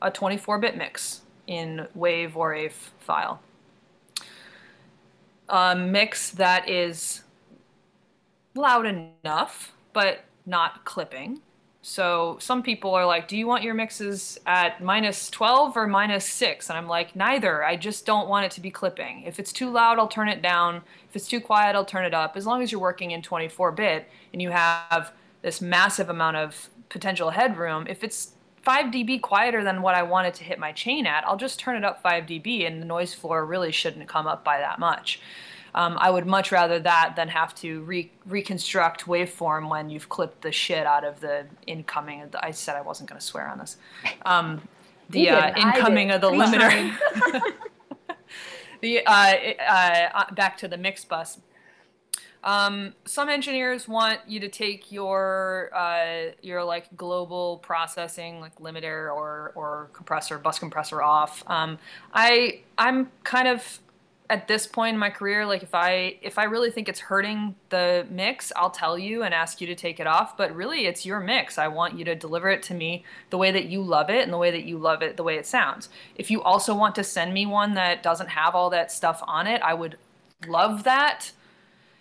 a 24-bit mix in WAV or AV file, a mix that is loud enough but not clipping. So some people are like, do you want your mixes at -12 or -6? And I'm like, neither. I just don't want it to be clipping. If it's too loud, I'll turn it down. If it's too quiet, I'll turn it up. As long as you're working in 24-bit and you have this massive amount of potential headroom, if it's 5 dB quieter than what I wanted to hit my chain at, I'll just turn it up 5 dB and the noise floor really shouldn't come up by that much. I would much rather that than have to reconstruct waveform when you've clipped the shit out of the incoming. I said I wasn't going to swear on this. The incoming of the limiter. Back to the mix bus. Some engineers want you to take your like global processing, like limiter or compressor, bus compressor off. I'm kind of at this point in my career, like if I really think it's hurting the mix, I'll tell you and ask you to take it off. But really, it's your mix. I want you to deliver it to me the way that you love it and the way that you love it, the way it sounds. If you also want to send me one that doesn't have all that stuff on it, I would love that,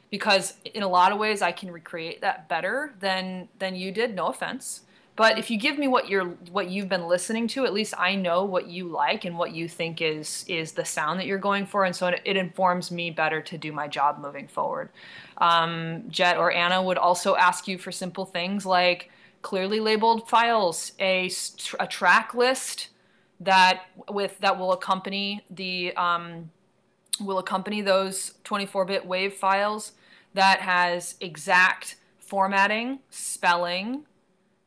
because in a lot of ways I can recreate that better than you did. No offense. But if you give me what you've been listening to, at least I know what you like and what you think is the sound that you're going for, and so it informs me better to do my job moving forward. Jett or Anna would also ask you for simple things like clearly labeled files, a track list that will accompany those 24-bit WAV files, that has exact formatting, spelling,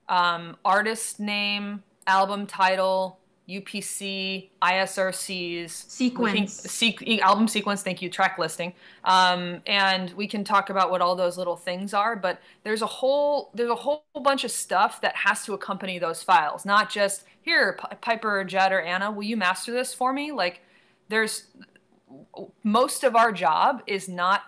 artist name, album title, UPC, ISRCs, album sequence, thank you, track listing. And we can talk about what all those little things are, but there's a whole bunch of stuff that has to accompany those files, not just, here, Piper or Jett or Anna, will you master this for me? Like, most of our job is not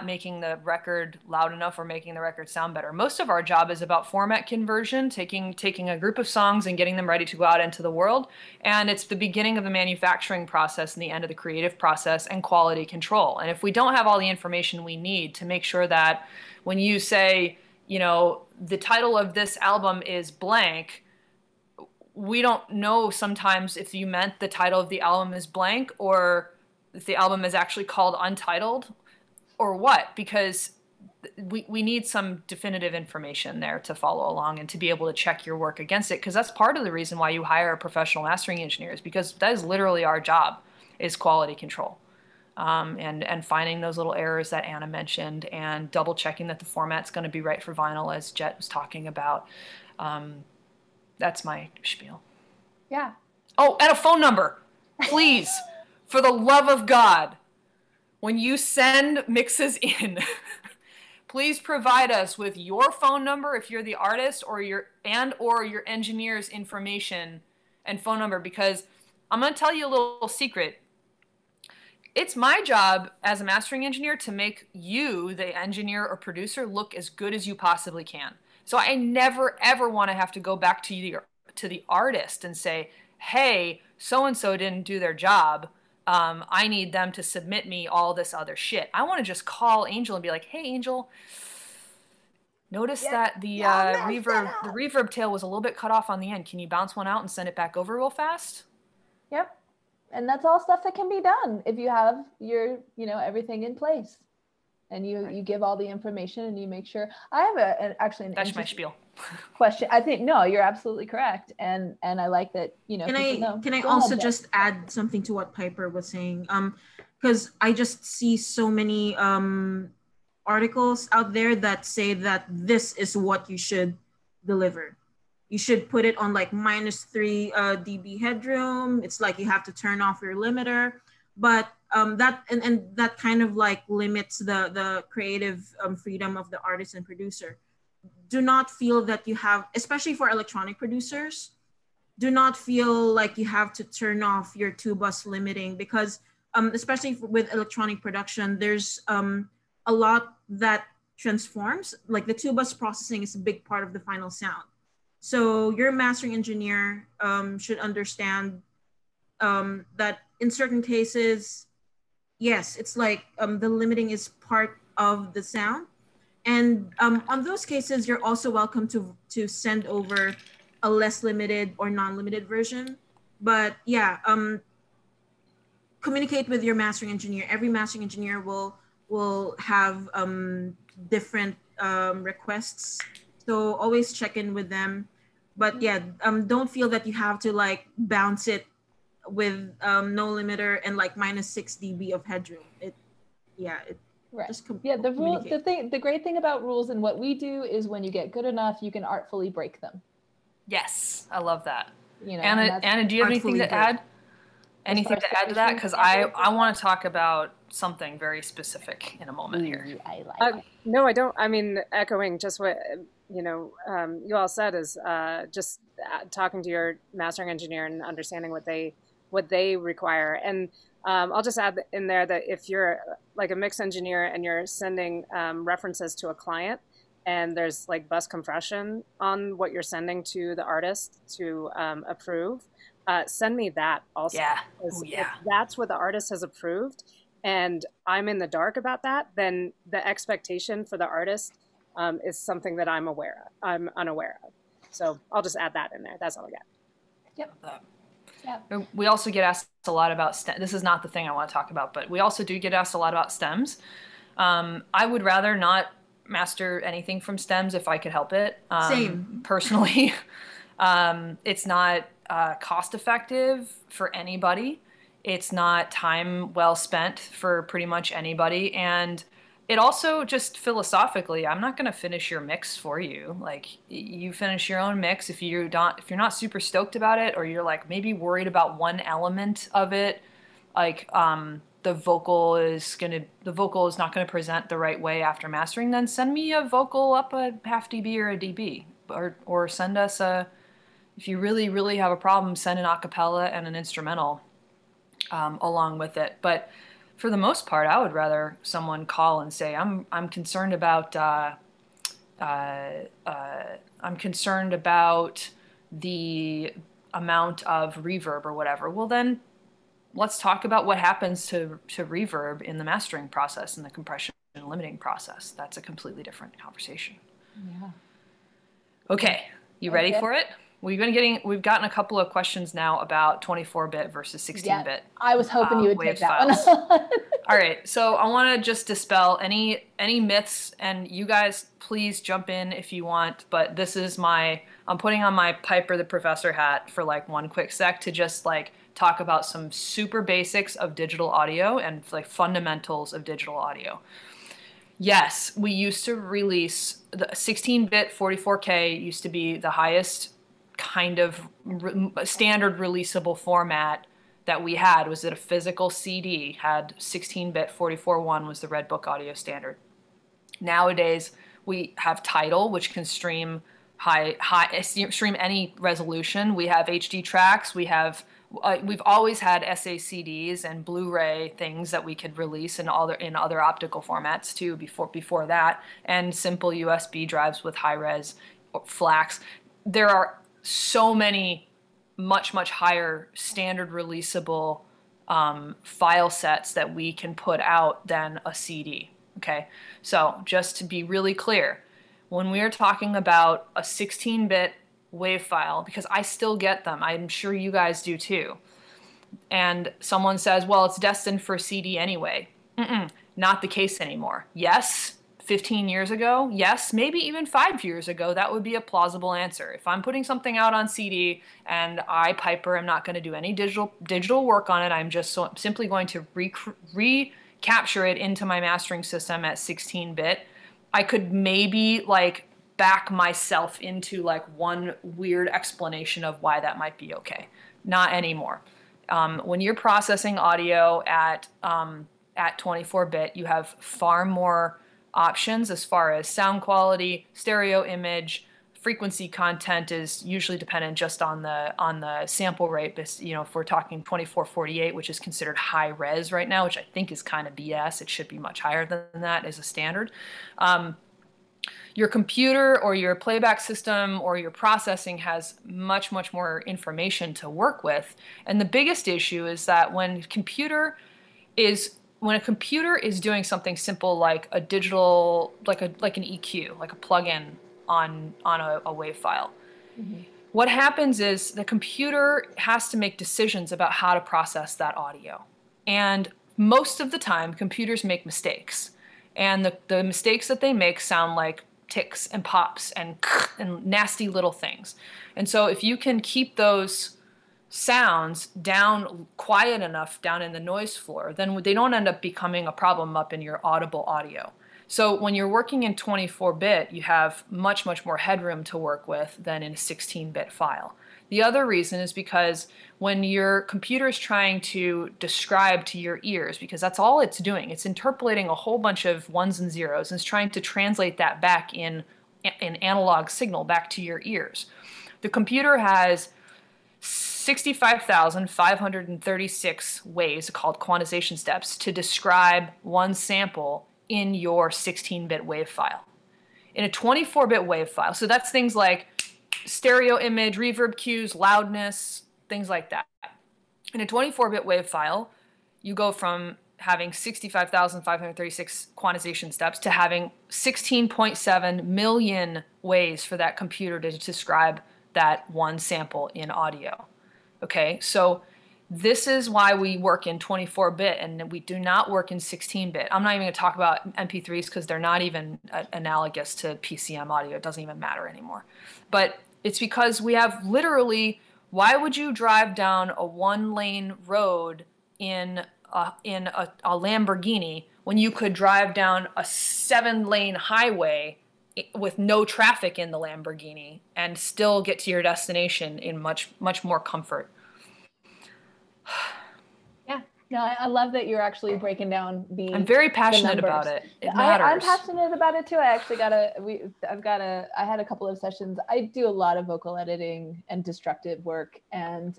making the record loud enough or making the record sound better. Most of our job is about format conversion, taking a group of songs and getting them ready to go out into the world. And it's the beginning of the manufacturing process and the end of the creative process and quality control. And if we don't have all the information we need to make sure that when you say, the title of this album is blank, we don't know sometimes if you meant the title of the album is blank or if the album is actually called Untitled or what, because we need some definitive information there to follow along and to be able to check your work against it, because that's part of the reason why you hire a professional mastering engineers, because that is literally our job, is quality control. And finding those little errors that Anna mentioned and double checking that the format's going to be right for vinyl, as Jett was talking about. That's my spiel. Yeah. Oh, and a phone number, please. For the love of God, when you send mixes in, please provide us with your phone number if you're the artist, or your engineer's information and phone number, because I'm going to tell you a little secret. It's my job as a mastering engineer to make you, the engineer or producer, look as good as you possibly can. So I never, ever want to have to go back to the artist and say, hey, so-and-so didn't do their job. I need them to submit me all this other shit. I want to just call Ainjel and be like, hey, Ainjel, notice that the reverb tail was a little bit cut off on the end. Can you bounce one out and send it back over real fast? Yep. And that's all stuff that can be done if you have your, everything in place. And you give all the information and you make sure. I have actually that's my spiel. Question. I think, no, you're absolutely correct. And I like that, Can I also just add something to what Piper was saying? Because I just see so many articles out there that say that this is what you should deliver. You should put it on like -3 dB headroom. It's like you have to turn off your limiter. But that kind of like limits the creative freedom of the artist and producer. Do not feel that you have, especially for electronic producers, do not feel like you have to turn off your 2-bus limiting, because especially with electronic production, there's a lot that transforms. Like the 2-bus processing is a big part of the final sound. So your mastering engineer should understand that in certain cases, yes, it's like the limiting is part of the sound. And on those cases, you're also welcome to send over a less limited or non-limited version. But yeah, communicate with your mastering engineer. Every mastering engineer will have different requests. So always check in with them. But yeah, don't feel that you have to like bounce it with no limiter and like -6 dB of headroom. Right. Just yeah, the great thing about rules and what we do is when you get good enough, you can artfully break them. Yes, I love that. You know, Anna, do you have anything to add? Anything to add to that? Because I want to talk about something very specific in a moment here. I like it. No, I don't. I mean, echoing just what you all said is just talking to your mastering engineer and understanding what they require. And I'll just add in there that if you're like a mix engineer and you're sending references to a client and there's like bus compression on what you're sending to the artist to approve, send me that also. Yeah. If that's what the artist has approved and I'm in the dark about that, then the expectation for the artist is something that I'm unaware of. So I'll just add that in there. That's all I got. Yep. Yeah. We also get asked a lot about STEM. This is not the thing I want to talk about, but we also do get asked a lot about stems. I would rather not master anything from stems if I could help it. Same. Personally, it's not cost effective for anybody. It's not time well spent for pretty much anybody. And it also just philosophically, I'm not going to finish your mix for you. Like, you finish your own mix. If you're not super stoked about it, or you're like maybe worried about one element of it, like the vocal is not going to present the right way after mastering, then send me a vocal up a half dB or a dB, or send us if you really, really have a problem, send an acapella and an instrumental along with it. But for the most part, I would rather someone call and say, I'm concerned about the amount of reverb or whatever. Well, then let's talk about what happens to reverb in the mastering process and the compression and limiting process. That's a completely different conversation. Yeah. Okay, you ready for it? We've gotten a couple of questions now about 24-bit versus 16-bit. Yeah, I was hoping you would take that files. one. All right, so I want to just dispel any myths, and you guys please jump in if you want, but this is I'm putting on my Piper the Professor hat for like one quick sec to just like talk about some super basics of digital audio and like fundamentals of digital audio. Yes, we used to release the 16-bit 44K used to be the highest kind of standard releasable format that we had. Was that a physical CD had 16-bit 44.1 was the Red Book audio standard. Nowadays we have Tidal, which can stream stream any resolution. We have HD tracks. We've always had SACDs and Blu-ray things that we could release in other optical formats too before that, and simple USB drives with high-res FLACs. There are so many much higher standard releasable file sets that we can put out than a CD. Okay, so just to be really clear, when we are talking about a 16-bit WAV file, because I still get them, I'm sure you guys do too, and someone says, well, it's destined for a CD anyway. Not the case anymore. Yes, 15 years ago, yes, maybe even 5 years ago, that would be a plausible answer. If I'm putting something out on CD and I, Piper, am not going to do any digital work on it, I'm just simply going to recapture it into my mastering system at 16-bit, I could maybe like back myself into like one weird explanation of why that might be okay. Not anymore. When you're processing audio at 24-bit, you have far more options as far as sound quality, stereo image, frequency content is usually dependent just on the sample rate. But, you know, if we're talking 2448, which is considered high res right now, which I think is kind of BS, it should be much higher than that as a standard. Your computer or your playback system or your processing has much more information to work with. And the biggest issue is that when a computer is doing something simple like a digital, like an EQ, like a plugin on a WAV file, what happens is the computer has to make decisions about how to process that audio. And most of the time, computers make mistakes. And the mistakes that they make sound like ticks and pops and nasty little things. And so if you can keep those sounds down quiet enough down in the noise floor, then they don't end up becoming a problem up in your audible audio. So when you're working in 24-bit, you have much, much more headroom to work with than in a 16-bit file. The other reason is because when your computer is trying to describe to your ears, because that's all it's doing, it's interpolating a whole bunch of ones and zeros and it's trying to translate that back in an analog signal back to your ears. The computer has 65,536 ways, called quantization steps, to describe one sample in your 16-bit WAV file. In a 24-bit WAV file, so that's things like stereo image, reverb cues, loudness, things like that. In a 24-bit WAV file, you go from having 65,536 quantization steps to having 16.7 million ways for that computer to describe that one sample in audio. Okay, so this is why we work in 24-bit and we do not work in 16-bit. I'm not even going to talk about MP3s because they're not even analogous to PCM audio. It doesn't even matter anymore. But it's because we have literally, why would you drive down a one-lane road in a Lamborghini when you could drive down a 7-lane highway with no traffic in the Lamborghini and still get to your destination in much, much more comfort? Yeah, no, I love that you're actually breaking down the. I'm very passionate about it. It matters. I'm passionate about it too. I actually I had a couple of sessions. I do a lot of vocal editing and destructive work. And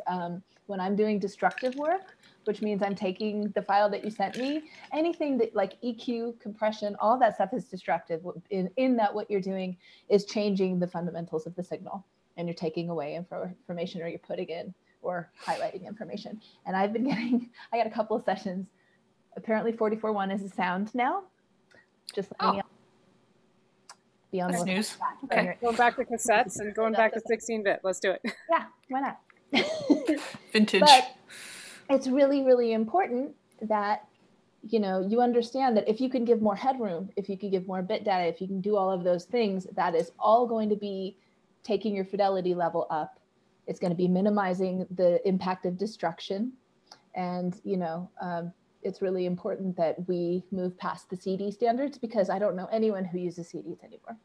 when I'm doing destructive work, which means I'm taking the file that you sent me, anything that like EQ, compression, all that stuff is destructive. In that what you're doing is changing the fundamentals of the signal, and you're taking away information, or you're putting in or highlighting information. And I've been getting, I got a couple of sessions. Apparently 44.1 is a sound now. Just letting you be on the news. Okay. Going back to cassettes and going back to 16-bit. Let's do it. Yeah, why not? Vintage. But it's really, really important that, you know, you understand that if you can give more headroom, if you can give more bit data, if you can do all of those things, that is all going to be taking your fidelity level up. It's going to be minimizing the impact of destruction. And, you know, it's really important that we move past the CD standards, because I don't know anyone who uses CDs anymore.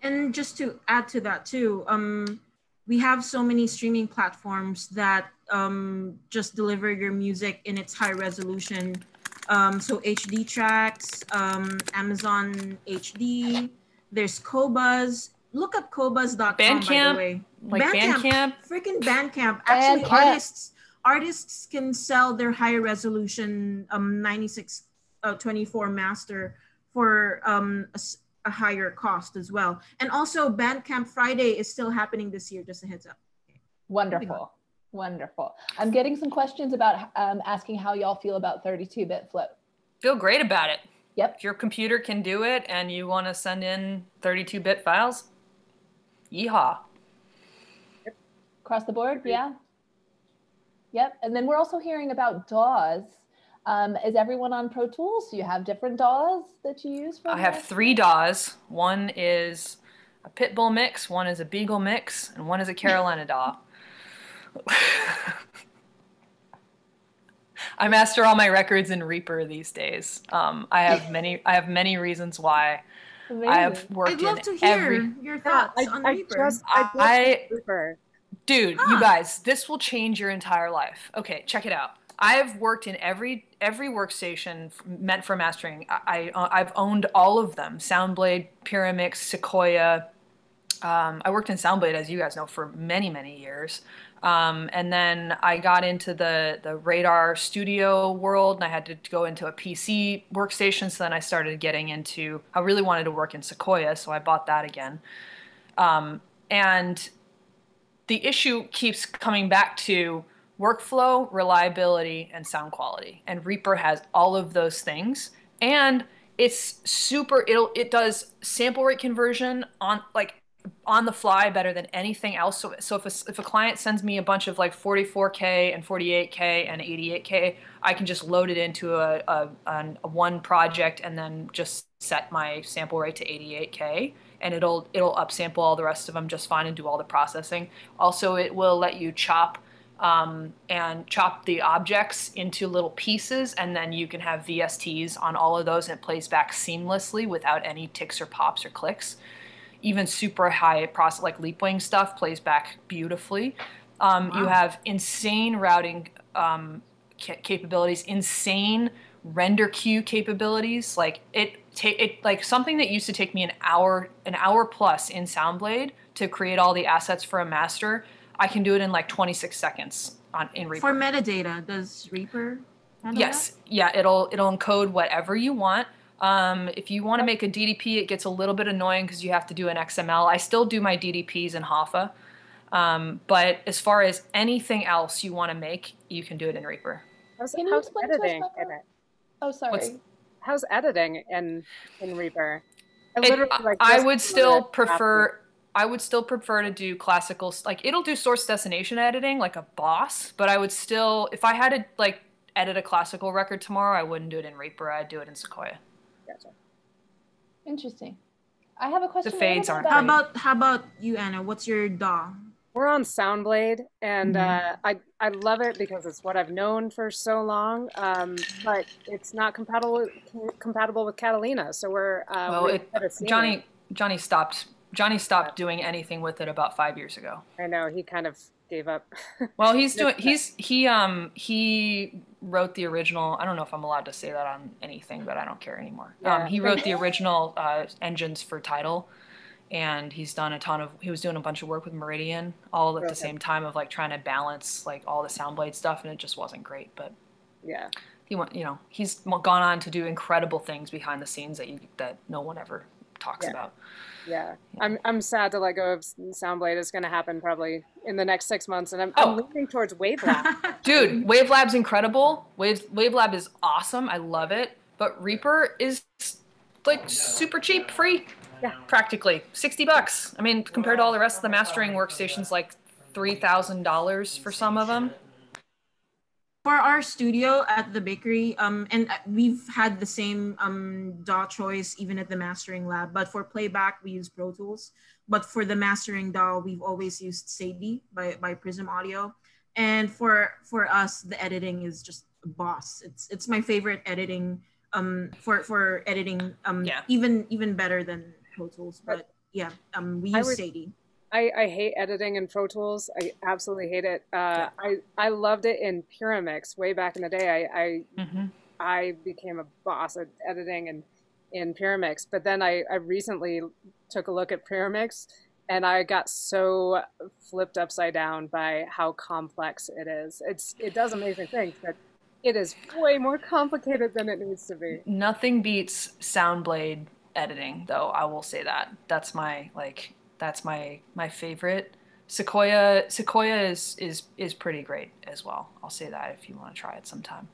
And just to add to that too, we have so many streaming platforms that just deliver your music in its high resolution. So HD tracks, Amazon HD, there's Qobuz. Look up Qobuz.com, by the way. Like Bandcamp? Freaking Bandcamp. Actually, artists can sell their high resolution 9624 master for a higher cost as well. And also Bandcamp Friday is still happening this year, just a heads up. Wonderful. Wonderful. I'm getting some questions about asking how y'all feel about 32-bit float. Feel great about it. Yep. If your computer can do it and you want to send in 32-bit files, yeehaw. Yep. Across the board, yeah. Yep. And then we're also hearing about DAWs. Is everyone on Pro Tools? Do you have different DAWs that you use? I have 3 DAWs. One is a Pitbull mix, one is a Beagle mix, and one is a Carolina DAW. I master all my records in Reaper these days. I have many reasons why. Amazing. I have worked in I'd love to hear your thoughts on Reaper. Reaper. Dude, you guys, this will change your entire life. Okay, check it out. I've worked in every workstation meant for mastering. I've owned all of them: Soundblade, Pyramix, Sequoia. I worked in Soundblade, as you guys know, for many years. And then I got into the Radar Studio world, and I had to go into a PC workstation. So then I started getting into, I really wanted to work in Sequoia, so I bought that again. And the issue keeps coming back to workflow, reliability, and sound quality. And Reaper has all of those things. And it's super, it does sample rate conversion on the fly better than anything else. So if a client sends me a bunch of like 44K and 48K and 88K, I can just load it into a one project and then just set my sample rate to 88K, and it'll upsample all the rest of them just fine and do all the processing. Also, it will let you chop and chop the objects into little pieces, and then you can have VSTs on all of those, and it plays back seamlessly without any ticks or pops or clicks. Even super high process like Leapwing stuff plays back beautifully. Wow. You have insane routing capabilities, insane render queue capabilities. Like like something that used to take me an hour plus in Soundblade to create all the assets for a master, I can do it in like 26 seconds in Reaper. For metadata, does Reaper handle yes. that? Yeah, it'll encode whatever you want. If you want to make a DDP, it gets a little bit annoying because you have to do an XML. I still do my DDPs in Hoffa. But as far as anything else you want to make, you can do it in Reaper. How's editing in it? Oh, sorry. How's editing in Reaper? I would still prefer to do classical, like it'll do source destination editing like a boss, but I would still, if I had to like edit a classical record tomorrow, I wouldn't do it in Reaper. I'd do it in Sequoia. Gotcha. Interesting. I have a question. The fades aren't. How about you, Anna? What's your DAW? We're on Soundblade, and I love it because it's what I've known for so long. But it's not compatible with Catalina, so we're Johnny stopped doing anything with it about 5 years ago. I know, he kind of gave up. Well, he wrote the original. I don't know if I'm allowed to say that on anything, but I don't care anymore. Yeah. He wrote the original engines for Tidal. And he was doing a bunch of work with Meridian all at the same time of like trying to balance like all the Soundblade stuff, and it just wasn't great. But yeah, he's gone on to do incredible things behind the scenes that no one ever talks about. Yeah. I'm sad to let go of Soundblade. It's going to happen probably in the next 6 months, and I'm leaning towards Wavelab. Dude, Wavelab's incredible. Wavelab is awesome. I love it. But Reaper is like super cheap, free. Yeah, practically $60. I mean, compared to all the rest of the mastering workstations, like $3,000 for some of them. For our studio at the bakery, and we've had the same DAW choice even at the mastering lab, but for playback, we use Pro Tools. But for the mastering DAW, we've always used Sadie by Prism Audio. And for us, the editing is just a boss. It's my favorite editing for editing, even better than Pro Tools, but yeah, we use Sadie. I hate editing in Pro Tools. I absolutely hate it. I loved it in Pyramix way back in the day. I became a boss at editing in Pyramix, but then I recently took a look at Pyramix, and I got so flipped upside down by how complex it is. It does amazing things, but it is way more complicated than it needs to be. Nothing beats Soundblade editing, though. I will say that. That's my favorite. Sequoia is pretty great as well. I'll say that if you want to try it sometime.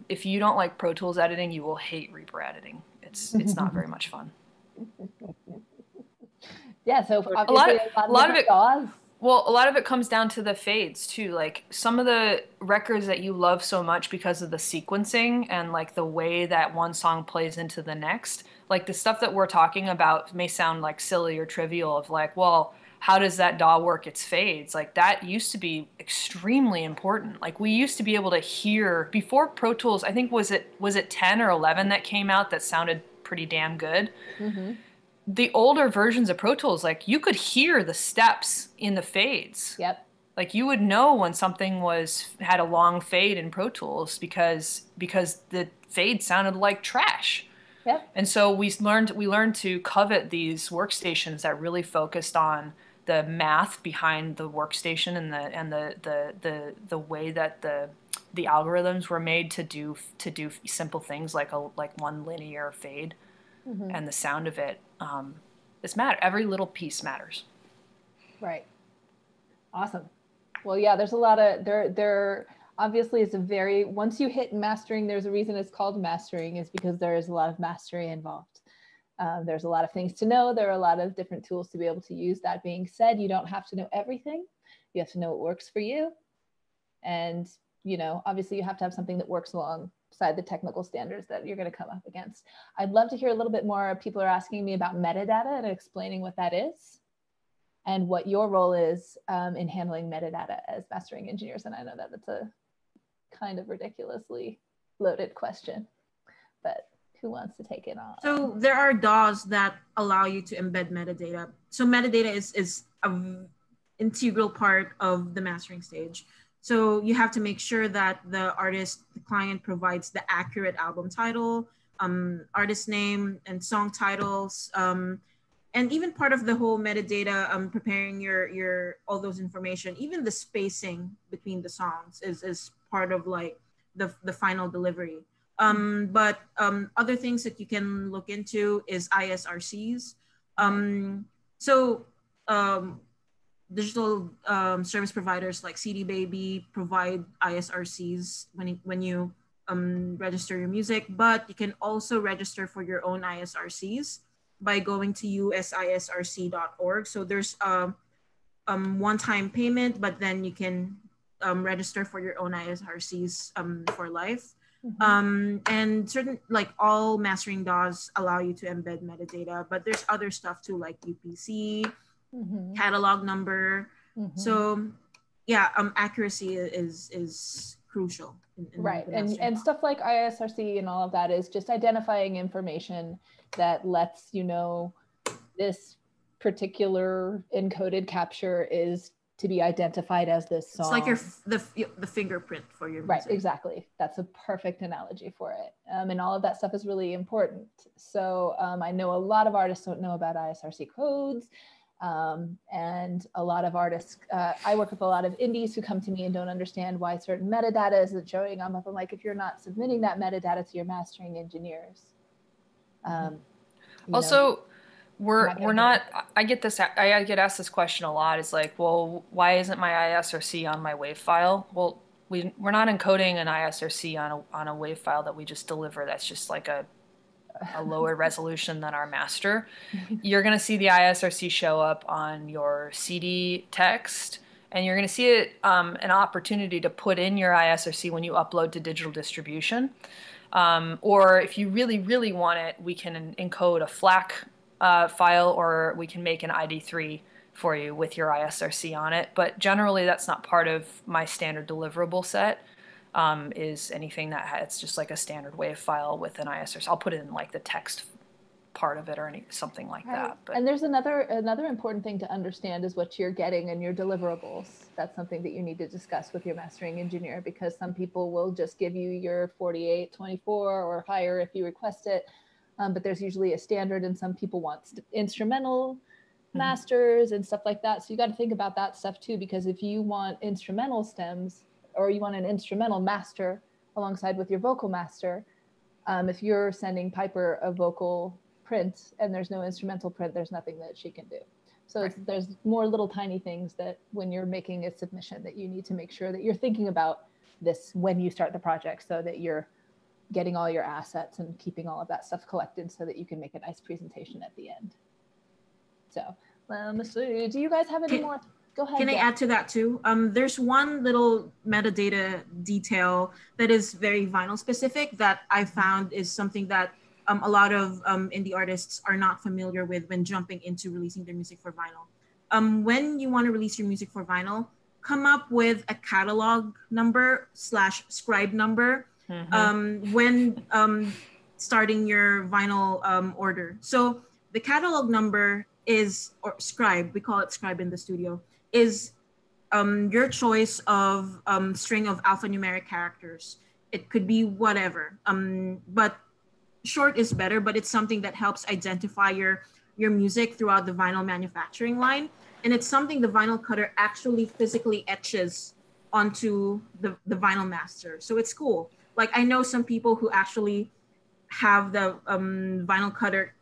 If you don't like Pro Tools editing, you will hate Reaper editing. It's not very much fun. Yeah, so a lot of it. Well, a lot of it comes down to the fades too. Like some of the records that you love so much because of the sequencing and like the way that one song plays into the next. Like the stuff that we're talking about may sound like silly or trivial of like, well, how does that DAW work its fades? Like that used to be extremely important. Like we used to be able to hear before Pro Tools, I think was it 10 or 11 that came out that sounded pretty damn good. Mm-hmm. The older versions of Pro Tools, like you could hear the steps in the fades. Yep. Like you would know when something had a long fade in Pro Tools because the fade sounded like trash. Yep. And so we learned to covet these workstations that really focused on the math behind the workstation and the way that the algorithms were made to do simple things like one linear fade. Mm-hmm. And the sound of it, every little piece matters. Right. Awesome. Well, yeah, there's a lot of, there obviously it's once you hit mastering, there's a reason it's called mastering, is because there is a lot of mastery involved. There's a lot of things to know. There are a lot of different tools to be able to use. That being said, you don't have to know everything. You have to know what works for you. And, obviously you have to have something that works alongside the technical standards that you're going to come up against. I'd love to hear a little bit more. People are asking me about metadata and explaining what that is. and what your role is in handling metadata as mastering engineers. And I know that that's a kind of ridiculously loaded question, but who wants to take it on? So there are DAWs that allow you to embed metadata. So metadata is an integral part of the mastering stage. So you have to make sure that the client provides the accurate album title, artist name, and song titles, and even part of the whole metadata, preparing your all those information, even the spacing between the songs is part of like the final delivery. But other things that you can look into is ISRCs. Digital service providers like CD Baby provide ISRCs when you register your music, but you can also register for your own ISRCs by going to usisrc.org. So there's a one-time payment, but then you can register for your own ISRCs for life. And certain, like all mastering DAWs allow you to embed metadata, but there's other stuff too, like UPC, catalog number. So yeah, accuracy is crucial. Right, and stuff like ISRC and all of that is just identifying information that lets you know this particular encoded capture is to be identified as this song. It's like the fingerprint for your music. Right, exactly. That's a perfect analogy for it. And all of that stuff is really important. So I know a lot of artists don't know about Isrc codes. And a lot of artists, I work with a lot of indies who come to me and don't understand why certain metadata isn't showing up. I'm like, if you're not submitting that metadata to your mastering engineers. Also, we're not, I get get asked this question a lot. It's like, well, why isn't my ISRC on my WAV file? Well, we're not encoding an ISRC on a WAV file that we just deliver. That's just like a lower resolution than our master. You're going to see the ISRC show up on your CD text, and you're going to see it an opportunity to put in your ISRC when you upload to digital distribution. Or if you really, really want it, we can encode a FLAC file, or we can make an ID3 for you with your ISRC on it. But generally, that's not part of my standard deliverable set. Is anything that it's just like a standard WAV file with an ISRC. I'll put it in like the text part of it or something like that. But. And there's another important thing to understand is what you're getting in your deliverables. That's something that you need to discuss with your mastering engineer, because some people will just give you your 48, 24 or higher if you request it. But there's usually a standard, and some people want instrumental masters and stuff like that. So you got to think about that stuff too, because if you want instrumental stems, or you want an instrumental master alongside with your vocal master, if you're sending Piper a vocal print and there's no instrumental print, there's nothing that she can do. So there's more little tiny things that when you're making a submission that you need to make sure that you're thinking about this when you start the project, so that you're getting all your assets and keeping all of that stuff collected so that you can make a nice presentation at the end. So let me see, do you guys have any more? Go ahead. Can I add to that too? There's one little metadata detail that is very vinyl specific that I found is something that a lot of indie artists are not familiar with when jumping into releasing their music for vinyl. When you want to release your music for vinyl, come up with a catalog number / scribe number when starting your vinyl order. So the catalog number is, or scribe, we call it scribe in the studio, is your choice of string of alphanumeric characters. It could be whatever, but short is better, but it's something that helps identify your music throughout the vinyl manufacturing line. And it's something the vinyl cutter actually physically etches onto the vinyl master. So it's cool. Like I know some people who actually have the vinyl cutter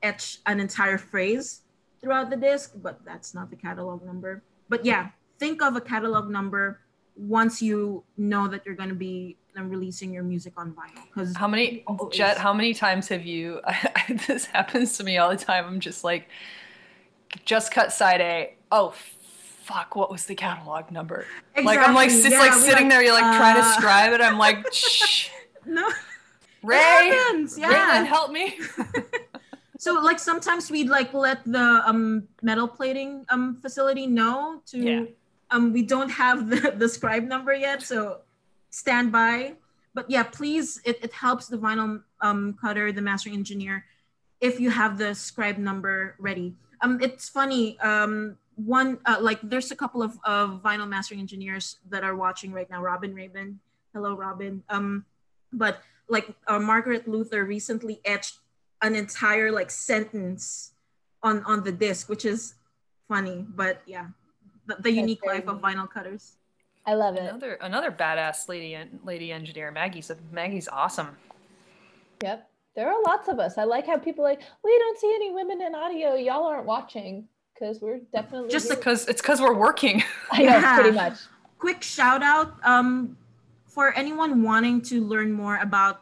etch an entire phrase throughout the disc, but that's not the catalog number. But yeah, think of a catalog number once you know that you're going to be releasing your music on vinyl. Because Jett, how many times have you, this happens to me all the time, I'm just like, just cut side A, oh fuck, what was the catalog number? Exactly. Like I'm like, it's like sitting there, you're like trying to scribe it, I'm like, shh. No. Ray, Raylan, help me. So like sometimes we'd like let the metal plating facility know to we don't have the scribe number yet, so stand by. But yeah, please, it helps the vinyl cutter, the mastering engineer, if you have the scribe number ready. It's funny. One like there's a couple of vinyl mastering engineers that are watching right now. Robin Rabin, hello Robin. But like Margaret Luther recently etched an entire like sentence on the disc, which is funny. But yeah, the unique life of vinyl cutters. I love it. Another badass lady engineer. Maggie's awesome. Yep. There are lots of us. I like how people are like, we don't see any women in audio. Y'all aren't watching because we're definitely just because we're working. I know, pretty much. Quick shout out for anyone wanting to learn more about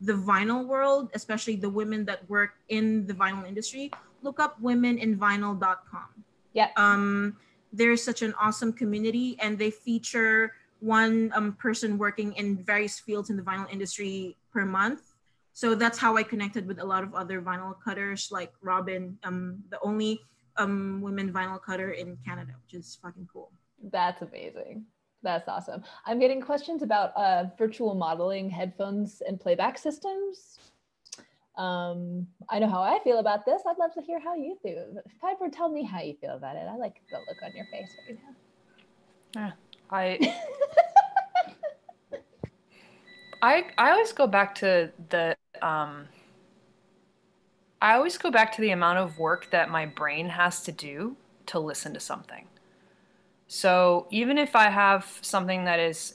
the vinyl world, especially the women that work in the vinyl industry. Look up womeninvinyl.com. Yeah. There's such an awesome community, and they feature one person working in various fields in the vinyl industry per month. So that's how I connected with a lot of other vinyl cutters like Robin, the only women vinyl cutter in Canada, which is fucking cool. That's amazing. That's awesome. I'm getting questions about virtual modeling headphones and playback systems. I know how I feel about this. I'd love to hear how you do. Piper, tell me how you feel about it. I like the look on your face right now. Yeah, I always go back to the amount of work that my brain has to do to listen to something. So even if I have something that is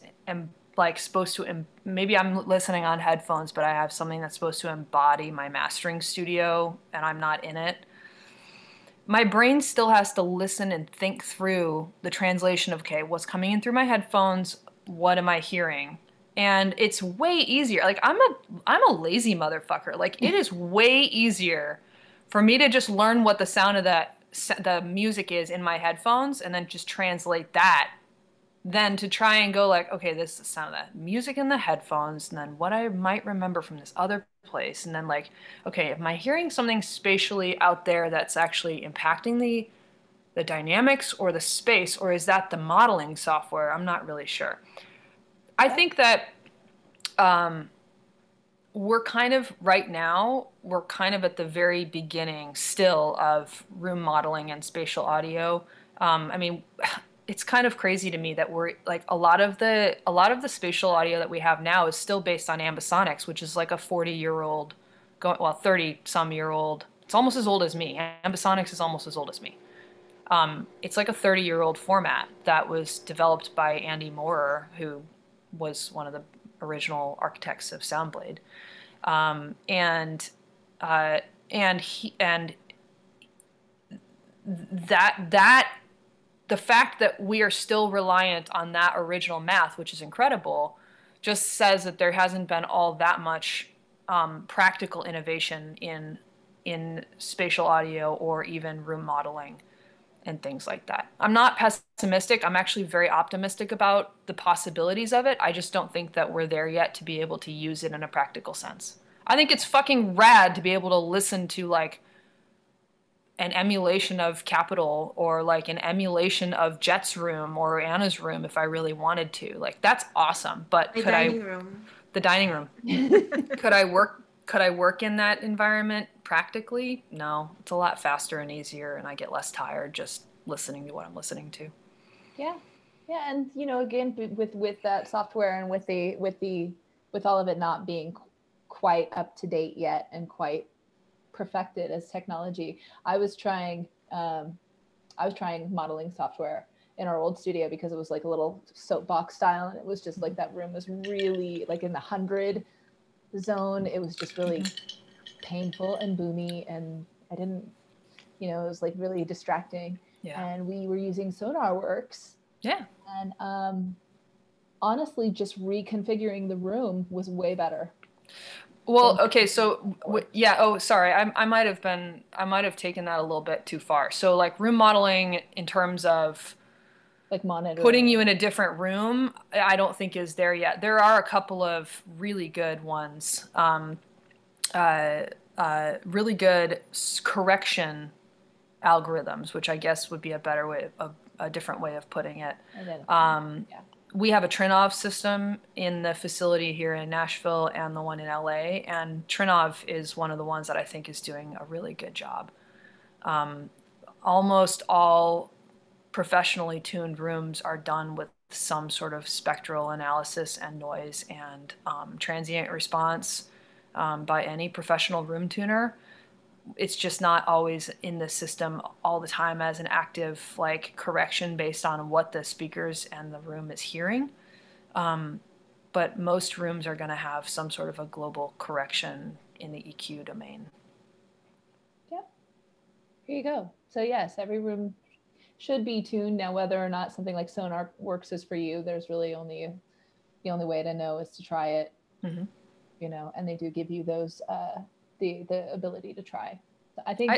like supposed to, maybe I'm listening on headphones, but I have something that's supposed to embody my mastering studio and I'm not in it, my brain still has to listen and think through the translation of, okay, what's coming in through my headphones? What am I hearing? And it's way easier. Like I'm a lazy motherfucker. Like it is way easier for me to just learn what the sound of the music is in my headphones and then just translate that than to try and go like, okay, this is the sound of that music in the headphones and then what I might remember from this other place. And then like, okay, am I hearing something spatially out there that's actually impacting the dynamics or the space, or is that the modeling software? I'm not really sure. I think that we're kind of right now, we're kind of at the very beginning still of room modeling and spatial audio. I mean, it's kind of crazy to me that we're like a lot of the spatial audio that we have now is still based on ambisonics, which is like a 40-year-old, 30-some-year-old. It's almost as old as me. Ambisonics is almost as old as me. It's like a 30-year-old format that was developed by Andy Moorer, who was one of the original architects of Soundblade, and the fact that we are still reliant on that original math, which is incredible, just says that there hasn't been all that much practical innovation in spatial audio or even room modeling and things like that. I'm not pessimistic. I'm actually very optimistic about the possibilities of it. I just don't think that we're there yet to be able to use it in a practical sense. I think it's fucking rad to be able to listen to like an emulation of Capitol or like an emulation of Jett's room or Anna's room if I really wanted to. Like that's awesome. But the dining room. Could I work in that environment practically? No, it's a lot faster and easier, and I get less tired just listening to what I'm listening to. Yeah, and you know, again, with that software and with all of it not being quite up to date yet and quite perfected as technology, I was trying modeling software in our old studio because it was like a little soapbox style, and it was just like that room was really like in the 100 zone. It was just really painful and boomy, and I didn't, you know, it was like really distracting. Yeah. And we were using SonarWorks. Yeah. And honestly, just reconfiguring the room was way better. Well, okay, so yeah. Oh, sorry. I might have taken that a little bit too far. So like room modeling in terms of like monitoring, putting you in a different room, I don't think is there yet. There are a couple of really good ones. really good correction algorithms, which I guess would be a better way of a different way of putting it. We have a Trinov system in the facility here in Nashville and the one in LA, and Trinov is one of the ones that I think is doing a really good job. Almost all professionally tuned rooms are done with some sort of spectral analysis and noise and transient response by any professional room tuner. It's just not always in the system all the time as an active like correction based on what the speakers and the room is hearing. But most rooms are going to have some sort of a global correction in the EQ domain. Yep. Here you go. So yes, every room should be tuned. Now, whether or not something like Sonar works is for you, there's really only the only way to know is to try it. Mm-hmm. You know, and they do give you those the ability to try. I think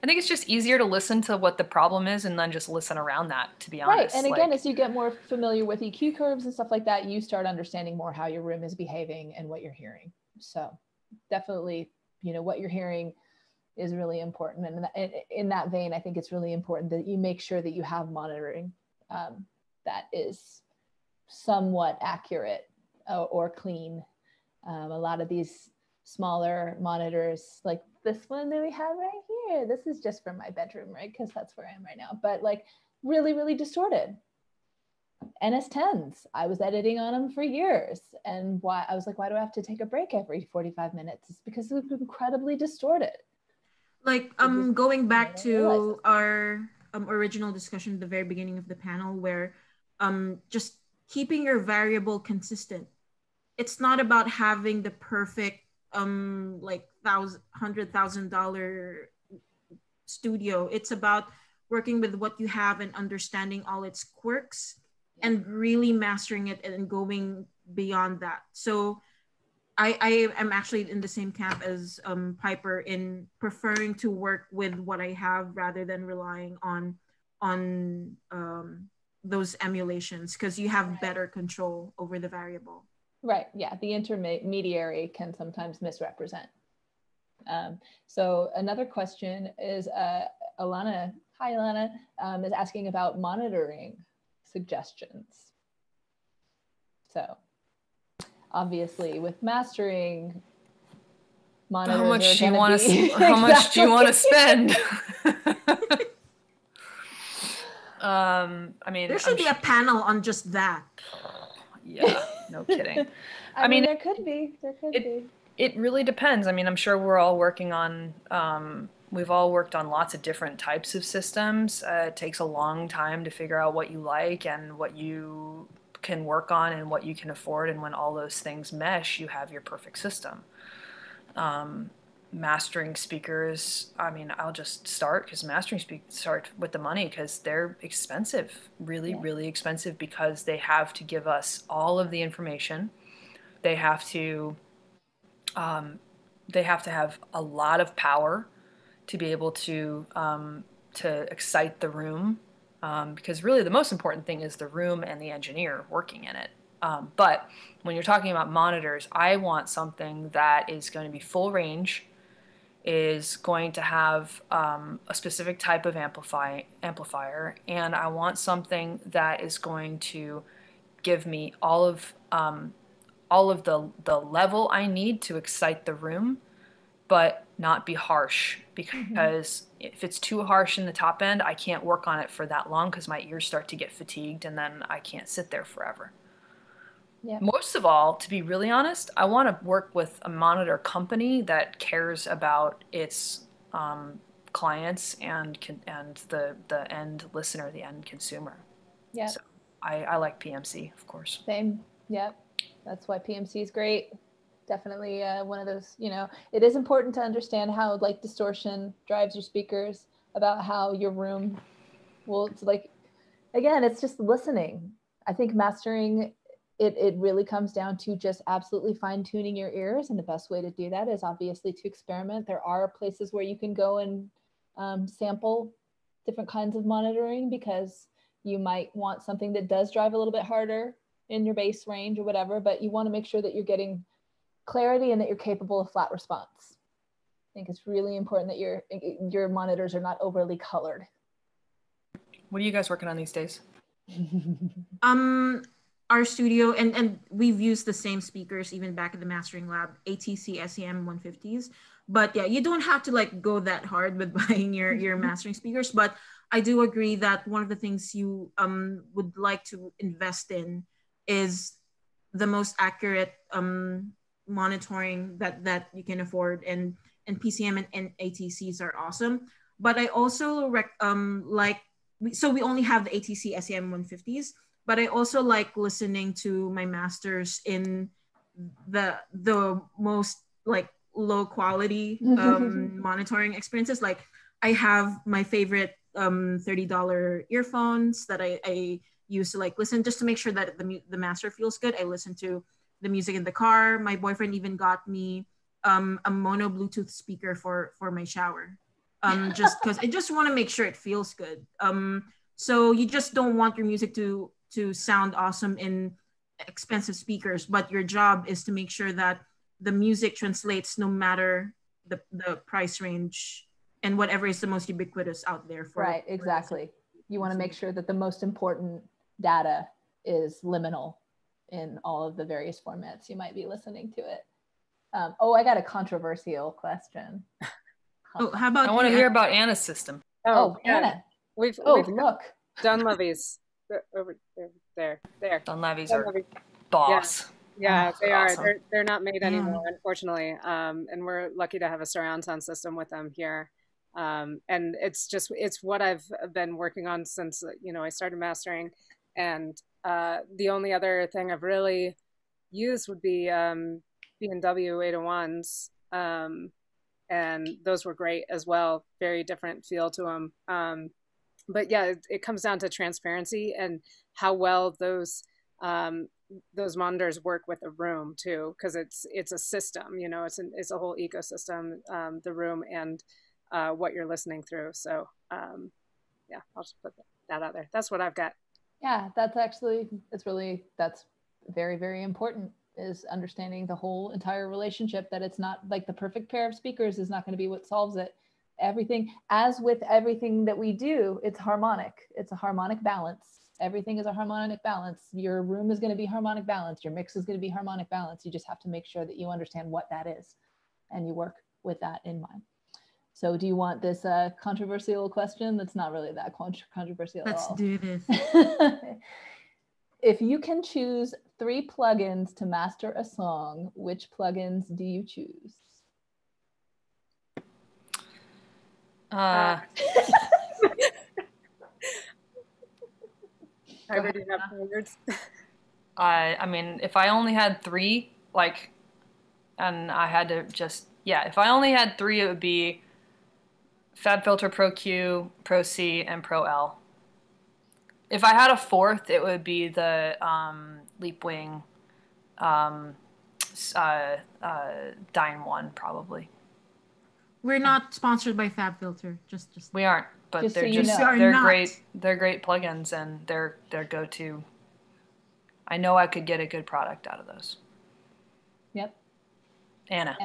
it's just easier to listen to what the problem is and then just listen around that, to be honest. Right. And again, as you get more familiar with EQ curves and stuff like that, you start understanding more how your room is behaving and what you're hearing. So definitely, you know, what you're hearing is really important. And in that vein, I think it's really important that you make sure that you have monitoring that is somewhat accurate or clean. A lot of these smaller monitors, like this one that we have right here, this is just from my bedroom, right? Because that's where I am right now, but like really, really distorted. NS10s, I was editing on them for years. And why I was like, why do I have to take a break every 45 minutes? It's because it was incredibly distorted. Like going back to our original discussion at the very beginning of the panel, where just keeping your variable consistent. It's not about having the perfect like $100,000 studio. It's about working with what you have and understanding all its quirks and really mastering it and going beyond that. So I am actually in the same camp as Piper in preferring to work with what I have rather than relying on those emulations, because you have better control over the variable. Right. Yeah. The intermediary can sometimes misrepresent. So another question is Alana. Hi, Alana. Is asking about monitoring suggestions. So obviously with mastering, monitors how much do you want to how much do you want to spend? I mean, there should be a panel on just that. Yeah, no kidding. I mean, there could be. It really depends. I mean, I'm sure we're all working on, we've all worked on lots of different types of systems. It takes a long time to figure out what you like and what you can work on and what you can afford. And when all those things mesh, you have your perfect system. Mastering speakers, I mean, I'll just start because mastering speakers start with the money because they're expensive, really expensive, because they have to give us all of the information. They have to have a lot of power to be able to excite the room, because really the most important thing is the room and the engineer working in it. But when you're talking about monitors, I want something that is going to be full range, is going to have a specific type of amplifier, and I want something that is going to give me all of the level I need to excite the room, but not be harsh, because if it's too harsh in the top end, I can't work on it for that long because my ears start to get fatigued and then I can't sit there forever. Yeah. Most of all, to be really honest, I want to work with a monitor company that cares about its clients and the end listener, the end consumer. Yeah. So I like PMC, of course. Same. Yep. That's why PMC is great. Definitely one of those, you know, it is important to understand how like distortion drives your speakers, about how your room will, it's like, again, it's just listening. I think mastering, it really comes down to just absolutely fine tuning your ears. And the best way to do that is obviously to experiment. There are places where you can go and sample different kinds of monitoring, because you might want something that does drive a little bit harder in your bass range or whatever, but you want to make sure that you're getting clarity and that you're capable of flat response. think it's really important that your monitors are not overly colored. What are you guys working on these days? Our studio, and we've used the same speakers even back in the mastering lab, ATC SEM 150s. But yeah, you don't have to like go that hard with buying your mastering speakers. But I do agree that one of the things you would like to invest in is the most accurate monitoring that you can afford, and PCM and ATCs are awesome. But I also so we only have the ATC SEM 150s, but I also like listening to my masters in the most like low quality monitoring experiences. Like I have my favorite $30 earphones that I use to like listen, just to make sure that the master feels good. I listen to the music in the car. My boyfriend even got me a mono Bluetooth speaker for my shower, just because I just want to make sure it feels good. So you just don't want your music to sound awesome in expensive speakers, but your job is to make sure that the music translates no matter the price range and whatever is the most ubiquitous out there for. Right, exactly. You want to make sure that the most important data is liminal in all of the various formats you might be listening to it. Oh, I got a controversial question. Oh, how about I want to hear about Anna's system. Oh, Anna. We've look. Dunleavy's over there. Dunleavy's are boss. Yeah, they are. Awesome. They're not made anymore, unfortunately. And we're lucky to have a surround sound system with them here. And it's what I've been working on since I started mastering. And the only other thing I've really used would be B&W 801s. And those were great as well. Very different feel to them. But yeah, it comes down to transparency and how well those monitors work with the room too, because it's a system. It's a whole ecosystem. The room and what you're listening through. So yeah, I'll just put that out there. That's what I've got. Yeah, that's very, very important, is understanding the whole entire relationship, that it's not like the perfect pair of speakers is not going to be what solves it. Everything, as with everything that we do, it's harmonic. It's a harmonic balance. Everything is a harmonic balance. Your room is going to be harmonic balance. Your mix is going to be harmonic balance. You just have to make sure that you understand what that is and you work with that in mind. So do you want this controversial question? That's not really that controversial at all. Let's do this. If you can choose 3 plugins to master a song, which plugins do you choose? I already have words. I mean, if I only had 3, and I had to if I only had 3, it would be FabFilter Pro Q, Pro C, and Pro L. If I had a 4th, it would be the Leapwing Dyne 1, probably. We're not sponsored by FabFilter. Just we aren't, but just they're so they're great. They're great plugins, and they're go-to. I know I could get a good product out of those. Yep. Anna.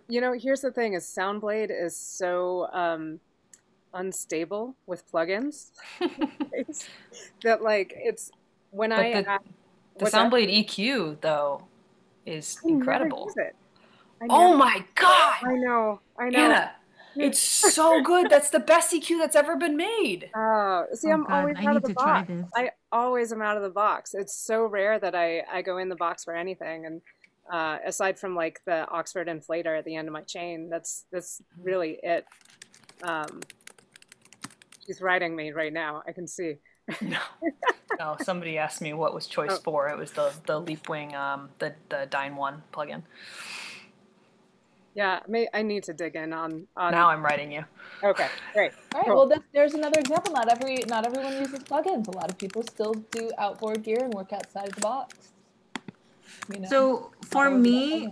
Here's the thing: is Soundblade is so unstable with plugins that it's when the Soundblade EQ though is incredible. Oh my God! I know. Anna, it's so good. That's the best EQ that's ever been made. See, I'm always out of the box. I always am out of the box. It's so rare that I go in the box for anything. And aside from the Oxford inflator at the end of my chain, that's really it. She's writing me right now. I can see. No, somebody asked me what was choice 4. It was the Leapwing, the Dyne 1 plugin. Yeah, I need to dig in on. Now I'm writing you. Okay, great. All right. Cool. Well, there's another example. Not everyone uses plugins. A lot of people still do outboard gear and work outside the box. So for me,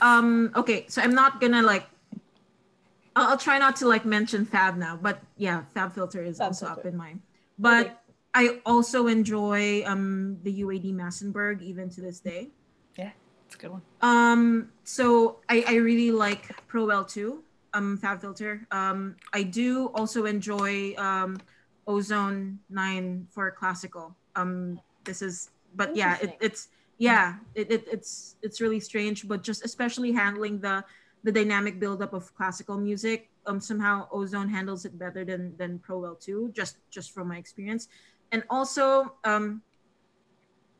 okay. So I'm not gonna I'll try not to mention Fab now, but yeah, FabFilter is also up in mine. But okay. I also enjoy the UAD Massenburg even to this day. Yeah, That's a good one. So I really like Pro L2, FabFilter. I do also enjoy Ozone 9 for classical. But yeah, it's really strange, but just especially handling the dynamic buildup of classical music. Somehow Ozone handles it better than Pro L2, just from my experience. And also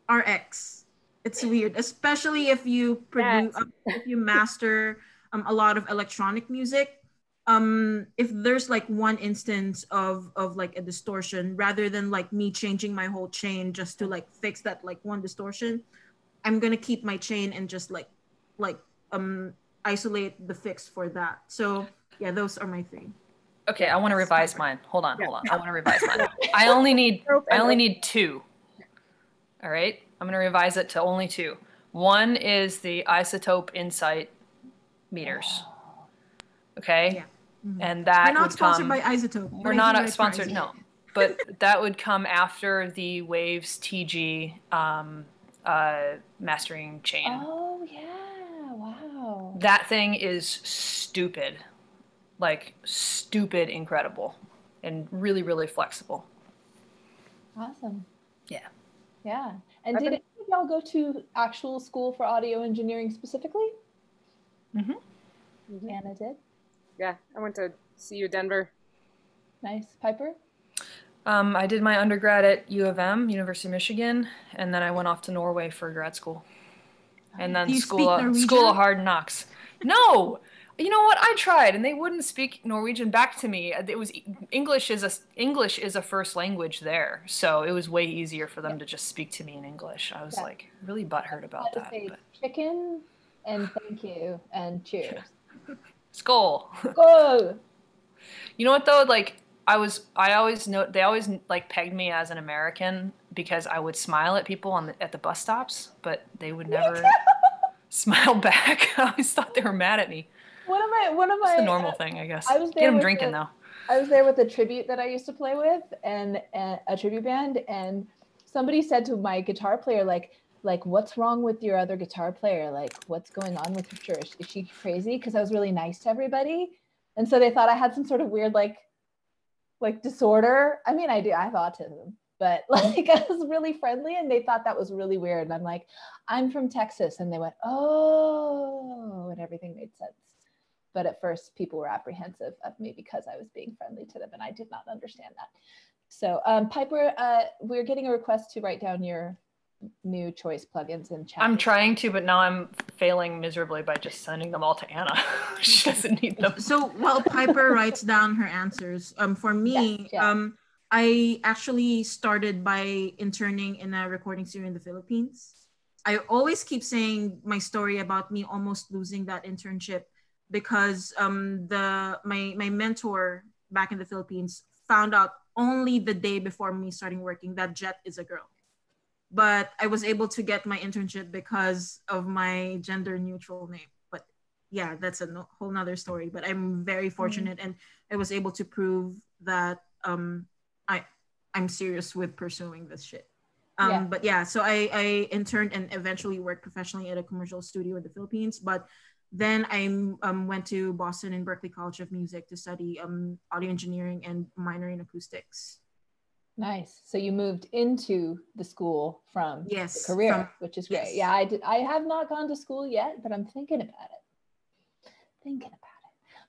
RX. It's weird, especially if you produce, if you master a lot of electronic music. If there's like one instance of like a distortion, rather than like me changing my whole chain just to like fix that like one distortion, I'm gonna keep my chain and just like isolate the fix for that. So yeah, those are my three. Okay, I want to revise mine. Hold on. I want to revise mine. I only need two. All right, I'm going to revise it to only two. One is the isotope insight meters. Okay, yeah. Mm-hmm. And that we're not sponsored by Isotope. We're not sponsored, no. But that would come after the Waves TG mastering chain. Oh yeah! Wow. That thing is stupid, like stupid incredible, and really really flexible. Awesome. Yeah. Yeah. And did any of y'all go to actual school for audio engineering specifically? Mm-hmm. Anna did? Yeah, I went to CU Denver. Nice. Piper? I did my undergrad at U of M, University of Michigan, and then I went off to Norway for grad school. And then school of hard knocks. No! You know what? I tried, and they wouldn't speak Norwegian back to me. It was English is a first language there, so it was way easier for them to just speak to me in English. I was like really butthurt about that. But... chicken and thank you and cheers. Skål. Go. You know what though? Like I always know they always like pegged me as an American because I would smile at people at the bus stops, but they would never smile back. I always thought they were mad at me. One of my it's the normal thing, I guess. I was there get them drinking though. I was there with a tribute that I used to play with and a tribute band, and somebody said to my guitar player like what's wrong with your other guitar player? Like what's going on with her? Is she crazy? Because I was really nice to everybody, and so they thought I had some sort of weird like disorder. I mean, I have autism, but like I was really friendly, and they thought that was really weird. And I'm like, I'm from Texas, and they went, oh, and everything made sense. But at first, people were apprehensive of me because I was being friendly to them, and I did not understand that. So, Piper, we're getting a request to write down your new choice plugins in chat. I'm trying to, but now I'm failing miserably by just sending them all to Anna. She doesn't need them. So while Piper writes down her answers, for me, I actually started by interning in a recording studio in the Philippines. I always keep saying my story about me almost losing that internship because my mentor back in the Philippines found out only the day before me starting working that Jett is a girl. But I was able to get my internship because of my gender neutral name. But yeah, that's a whole nother story. But I'm very fortunate, and I was able to prove that I'm serious with pursuing this shit. But yeah, so I interned and eventually worked professionally at a commercial studio in the Philippines. But then I went to Boston and Berklee College of Music to study audio engineering and minor in acoustics. Nice. So you moved into the school from the career, which is great. Yeah, I have not gone to school yet, but I'm thinking about it.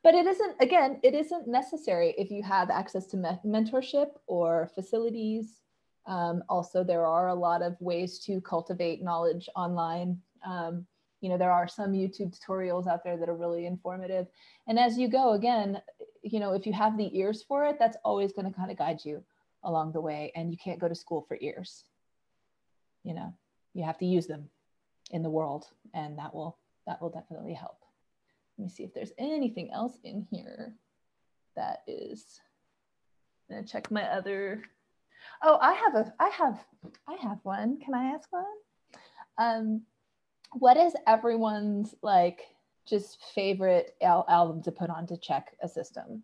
But it isn't necessary if you have access to mentorship or facilities. Also, there are a lot of ways to cultivate knowledge online. There are some YouTube tutorials out there that are really informative. And as you go, again, if you have the ears for it, that's always going to kind of guide you along the way. And you can't go to school for ears. You have to use them in the world, and that will definitely help. Let me see if there's anything else in here that is. I'm gonna check my other. Oh, I have one. Can I ask one? What is everyone's just favorite album to put on to check a system?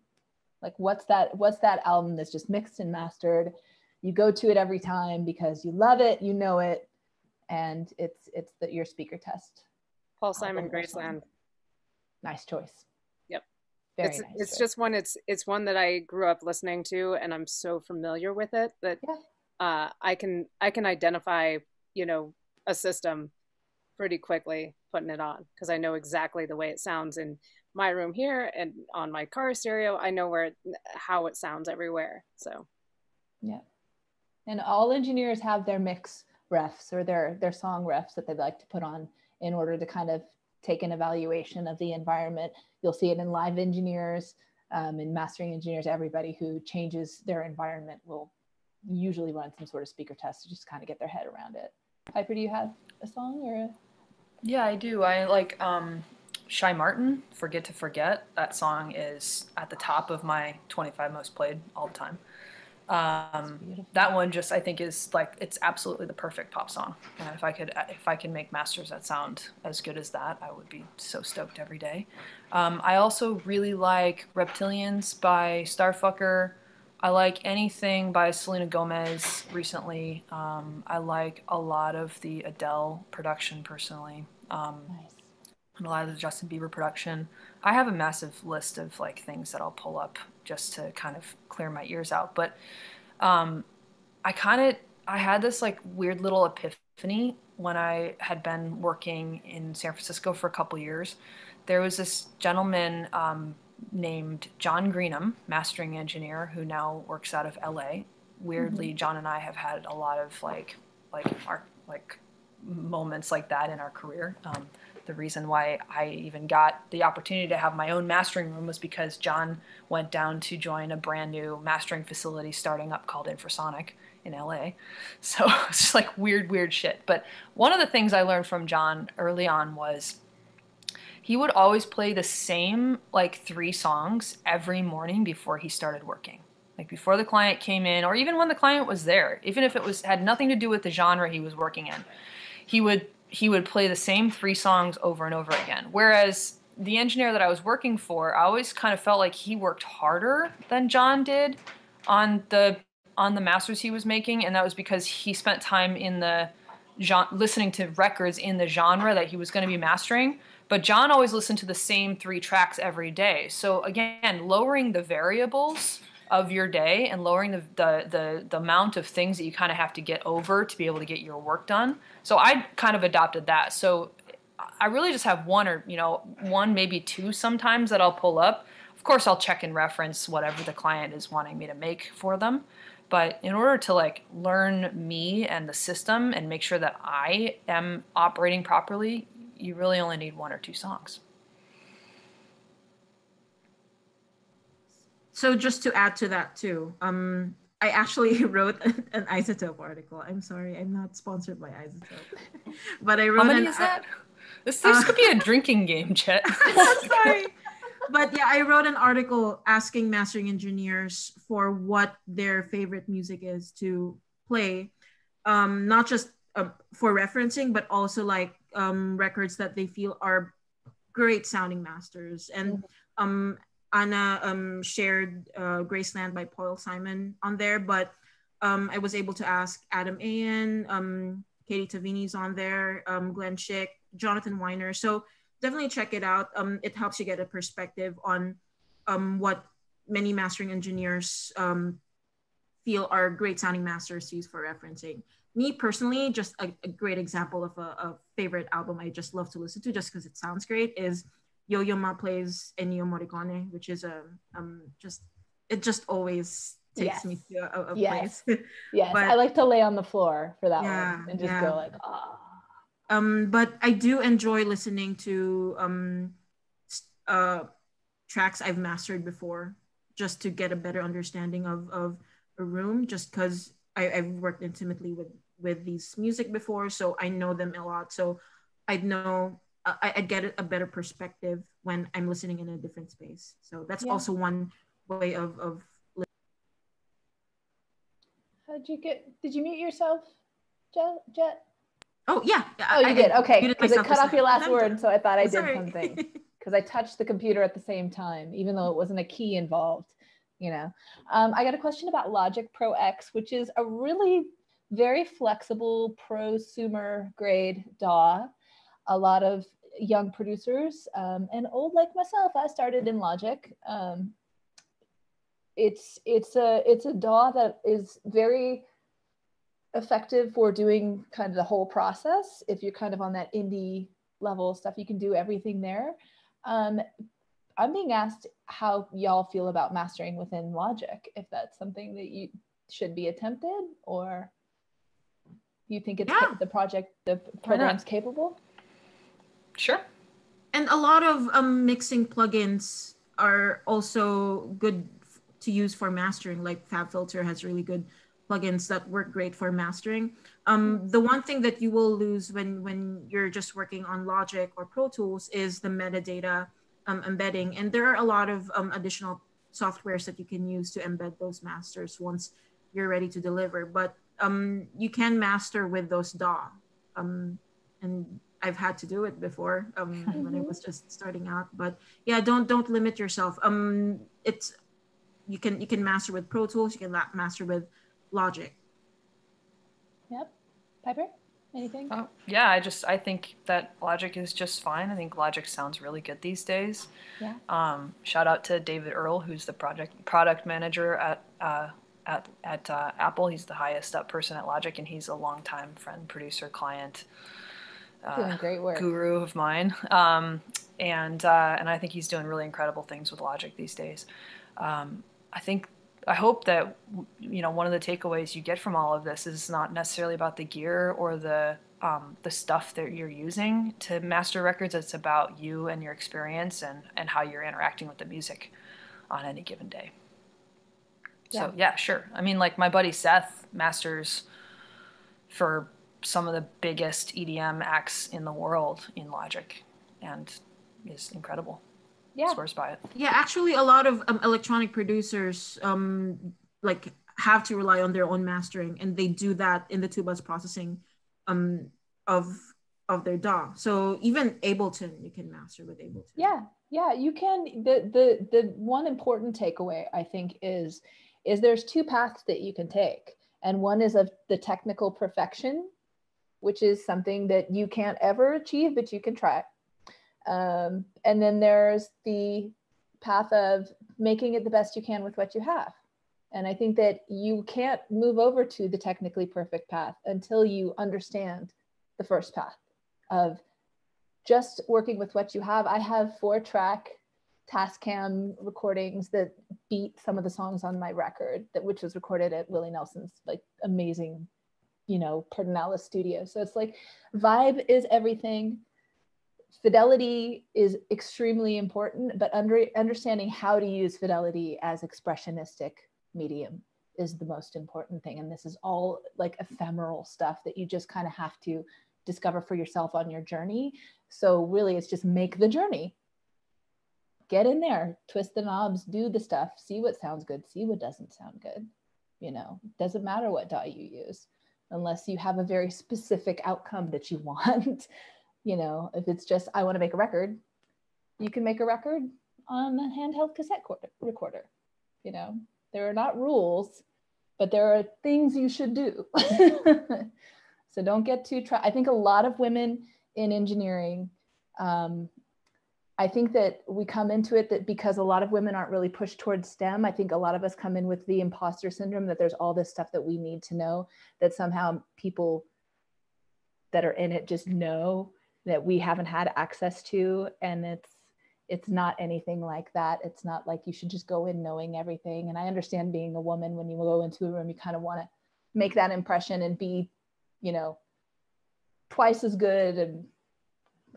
Like what's that album that's just mixed and mastered? You go to it every time because you love it, you know it, and it's your speaker test Paul Simon, Graceland. Nice choice. Yep. Very it's nice it's choice. just one. It's one that I grew up listening to, and I'm so familiar with it that I can identify, you know, a system pretty quickly putting it on, because I know exactly the way it sounds in my room here and on my car stereo. I know how it sounds everywhere. So yeah. And all engineers have their mix refs or their song refs that they'd like to put on in order to kind of take an evaluation of the environment. You'll see it in live engineers, in mastering engineers. Everybody who changes their environment will usually run some sort of speaker test to just kind of get their head around it. Piper, do you have a song or a... Yeah, I do. I like Shy Martin, Forget to Forget. That song is at the top of my 25 most played all the time. That one just, I think, is like, it's absolutely the perfect pop song. And if I could make masters that sound as good as that, I would be so stoked every day. I also really like Reptilians by Starfucker. I like anything by Selena Gomez recently. I like a lot of the Adele production personally. Nice. And a lot of the Justin Bieber production. I have a massive list of like things that I'll pull up just to kind of clear my ears out. But I had this like weird little epiphany when I had been working in San Francisco for a couple years. There was this gentleman named John Greenham, mastering engineer, who now works out of LA. Weirdly, John and I have had a lot of like moments like that in our career. The reason why I even got the opportunity to have my own mastering room was because John went down to join a brand new mastering facility starting up called Infrasonic in LA. So it's just like weird shit. But one of the things I learned from John early on was he would always play the same like 3 songs every morning before he started working. Like before the client came in, or even when the client was there, even if it had nothing to do with the genre he was working in, he would play the same 3 songs over and over again. Whereas the engineer that I was working for, I always kind of felt like he worked harder than John did on the masters he was making, and that was because he spent time in the listening to records in the genre that he was going to be mastering. But John always listened to the same 3 tracks every day. So again, lowering the variables of your day and lowering the amount of things that you kind of have to get over to be able to get your work done. So I kind of adopted that. So I really just have one, maybe 2 sometimes that I'll pull up. Of course, I'll check and reference whatever the client is wanting me to make for them. But in order to like learn me and the system and make sure that I am operating properly, you really only need 1 or 2 songs. So just to add to that too, I actually wrote an Isotope article. I'm sorry, I'm not sponsored by Isotope, but I wrote. How many is that? This could be a drinking game, Jett. Sorry. But yeah, I wrote an article asking mastering engineers for what their favorite music is to play, not just for referencing, but also like records that they feel are great sounding masters. And Anna shared Graceland by Paul Simon on there, but I was able to ask Adam Ayan, Katie Tavini's on there, Glenn Schick, Jonathan Weiner. So definitely check it out. It helps you get a perspective on what many mastering engineers feel are great sounding masters to use for referencing. Me personally, just a great example of a favorite album I just love to listen to just because it sounds great is Yo-Yo Ma plays Ennio Morricone, which is it just always takes me to a place. Yes, but I like to lay on the floor for that one and just go like, but I do enjoy listening to tracks I've mastered before, just to get a better understanding of a room. Just because I've worked intimately with these music before, so I know them a lot. So I'd know I'd get a better perspective when I'm listening in a different space. So that's also one way of. Did you mute yourself, Jett? Oh, yeah. Oh, you did? Okay, because it cut off your last word, so I thought I did something. Because I touched the computer at the same time, even though it wasn't a key involved, I got a question about Logic Pro X, which is a really very flexible prosumer grade DAW. A lot of, young producers and old like myself, I started in Logic. It's a DAW that is very effective for doing kind of the whole process. If you're kind of on that indie level stuff, you can do everything there. I'm being asked how y'all feel about mastering within Logic, if that's something that you should be attempted, or you think it's the program's capable? Sure. And a lot of mixing plugins are also good to use for mastering. Like FabFilter has really good plugins that work great for mastering. The one thing that you will lose when you're just working on Logic or Pro Tools is the metadata embedding. And there are a lot of additional softwares that you can use to embed those masters once you're ready to deliver. But you can master with those DAW. And I've had to do it before when I was just starting out. But yeah, don't limit yourself. It's you can master with Pro Tools. You can master with Logic. Yep. Piper, anything? Oh, yeah, I think that Logic is just fine. I think Logic sounds really good these days. Yeah. Shout out to David Earl, who's the product manager at Apple. He's the highest up person at Logic, and he's a longtime friend, producer, client, doing great work. Guru of mine. And I think he's doing really incredible things with Logic these days. I hope that, one of the takeaways you get from all of this is not necessarily about the gear or the stuff that you're using to master records. It's about you and your experience and how you're interacting with the music on any given day. Yeah. So yeah, sure. I mean, like my buddy Seth masters for some of the biggest EDM acts in the world in Logic and is incredible. Yeah. Swears by it. Yeah, actually a lot of electronic producers like have to rely on their own mastering, and they do that in the two-bus processing of their DAW. So even Ableton, you can master with Ableton. Yeah, you can. The one important takeaway, I think, is there's two paths that you can take. And one is of the technical perfection, which is something that you can't ever achieve, but you can try. And then there's the path of making it the best you can with what you have. And I think that you can't move over to the technically perfect path until you understand the first path of just working with what you have. I have 4-track Tascam recordings that beat some of the songs on my record, which was recorded at Willie Nelson's like amazing, Pedernales studio. So it's like vibe is everything. Fidelity is extremely important, but understanding how to use fidelity as expressionistic medium is the most important thing. And this is all like ephemeral stuff that you just kind of have to discover for yourself on your journey. So really it's just make the journey. Get in there, twist the knobs, do the stuff, see what sounds good, see what doesn't sound good. Doesn't matter what DAW you use, unless you have a very specific outcome that you want. If it's just, I want to make a record, you can make a record on a handheld cassette recorder. There are not rules, but there are things you should do. So don't get too, I think a lot of women in engineering, I think that we come into it that because a lot of women aren't really pushed towards STEM, I think a lot of us come in with the imposter syndrome that there's all this stuff that we need to know, that somehow people that are in it just know that we haven't had access to. And it's not anything like that. It's not like you should just go in knowing everything. And I understand being a woman, when you go into a room, you kind of want to make that impression and be, twice as good and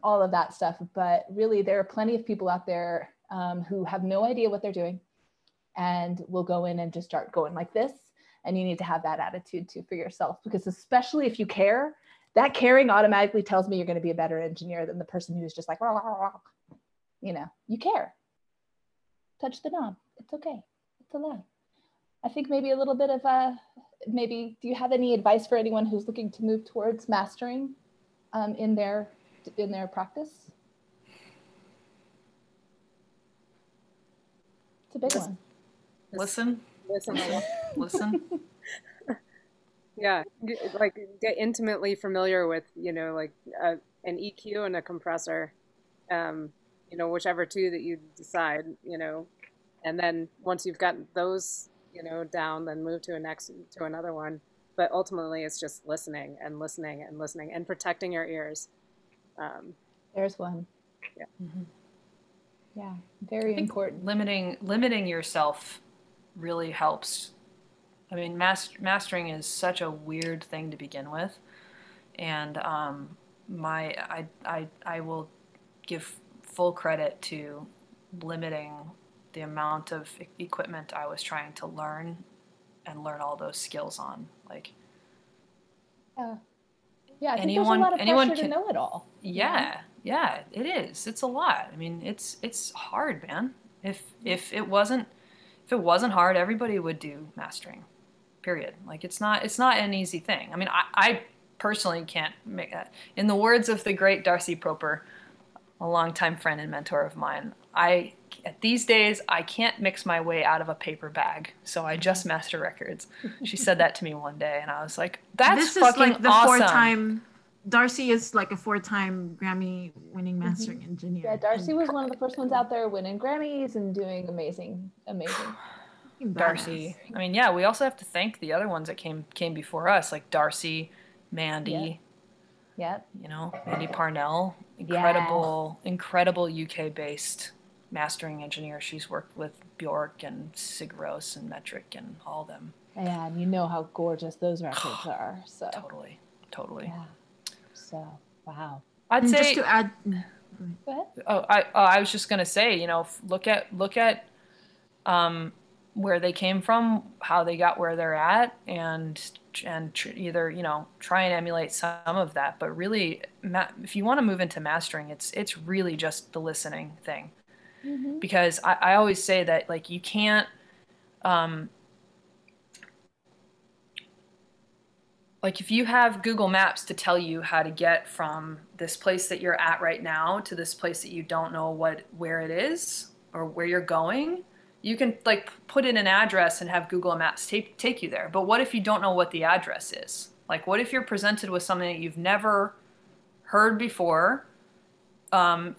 all of that stuff. But really, there are plenty of people out there who have no idea what they're doing and will go in and just start going like this. And you need to have that attitude too for yourself, because especially if you care, that caring automatically tells me you're going to be a better engineer than the person who's just like, rah, rah, rah. You care. Touch the knob. It's okay. It's allowed. I think maybe a little bit of maybe, do you have any advice for anyone who's looking to move towards mastering in their practice? It's a big one. Listen. Listen. Yeah, like get intimately familiar with, an EQ and a compressor. you know, whichever two that you decide, you know, and then once you've gotten those, you know, down, then move to another one. But ultimately it's just listening and listening and listening and protecting your ears. There's one. Yeah. Mm-hmm. Yeah, very important. Limiting yourself really helps. I mean, mastering is such a weird thing to begin with, and I will give full credit to limiting the amount of equipment I was trying to learn all those skills on. Like, yeah, I think there's a lot of pressure to know it all. Yeah, yeah, it is. It's a lot. I mean, it's hard, man. If it wasn't hard, everybody would do mastering. Period. Like, it's not an easy thing. I mean, I personally can't make that. In the words of the great Darcy Proper, a longtime friend and mentor of mine, these days I can't mix my way out of a paper bag, so I just master records. She said that to me one day, and I was like, "That's fucking like the awesome." Darcy is like a 4-time Grammy winning mastering engineer. Yeah, Darcy was one of the first ones out there winning Grammys and doing amazing. Darcy. I mean, yeah, we also have to thank the other ones that came before us, like Darcy, Mandy. Yep. You know, Mandy Parnell, incredible UK-based mastering engineer. She's worked with Bjork and Sigur Rós and Metric and all of them. Yeah, and you know how gorgeous those records are. So totally. Yeah. So wow. I'd say just to add. Go ahead. I was just gonna say, you know, look at where they came from, how they got where they're at, and either, you know, try and emulate some of that. But really, if you want to move into mastering, it's really just the listening thing. Mm-hmm. Because I always say that, like, you can't, like, if you have Google Maps to tell you how to get from this place that you're at right now to this place that you don't know where it is or where you're going, you can, like, put in an address and have Google Maps take you there. But what if you don't know what the address is? Like, what if you're presented with something that you've never heard before?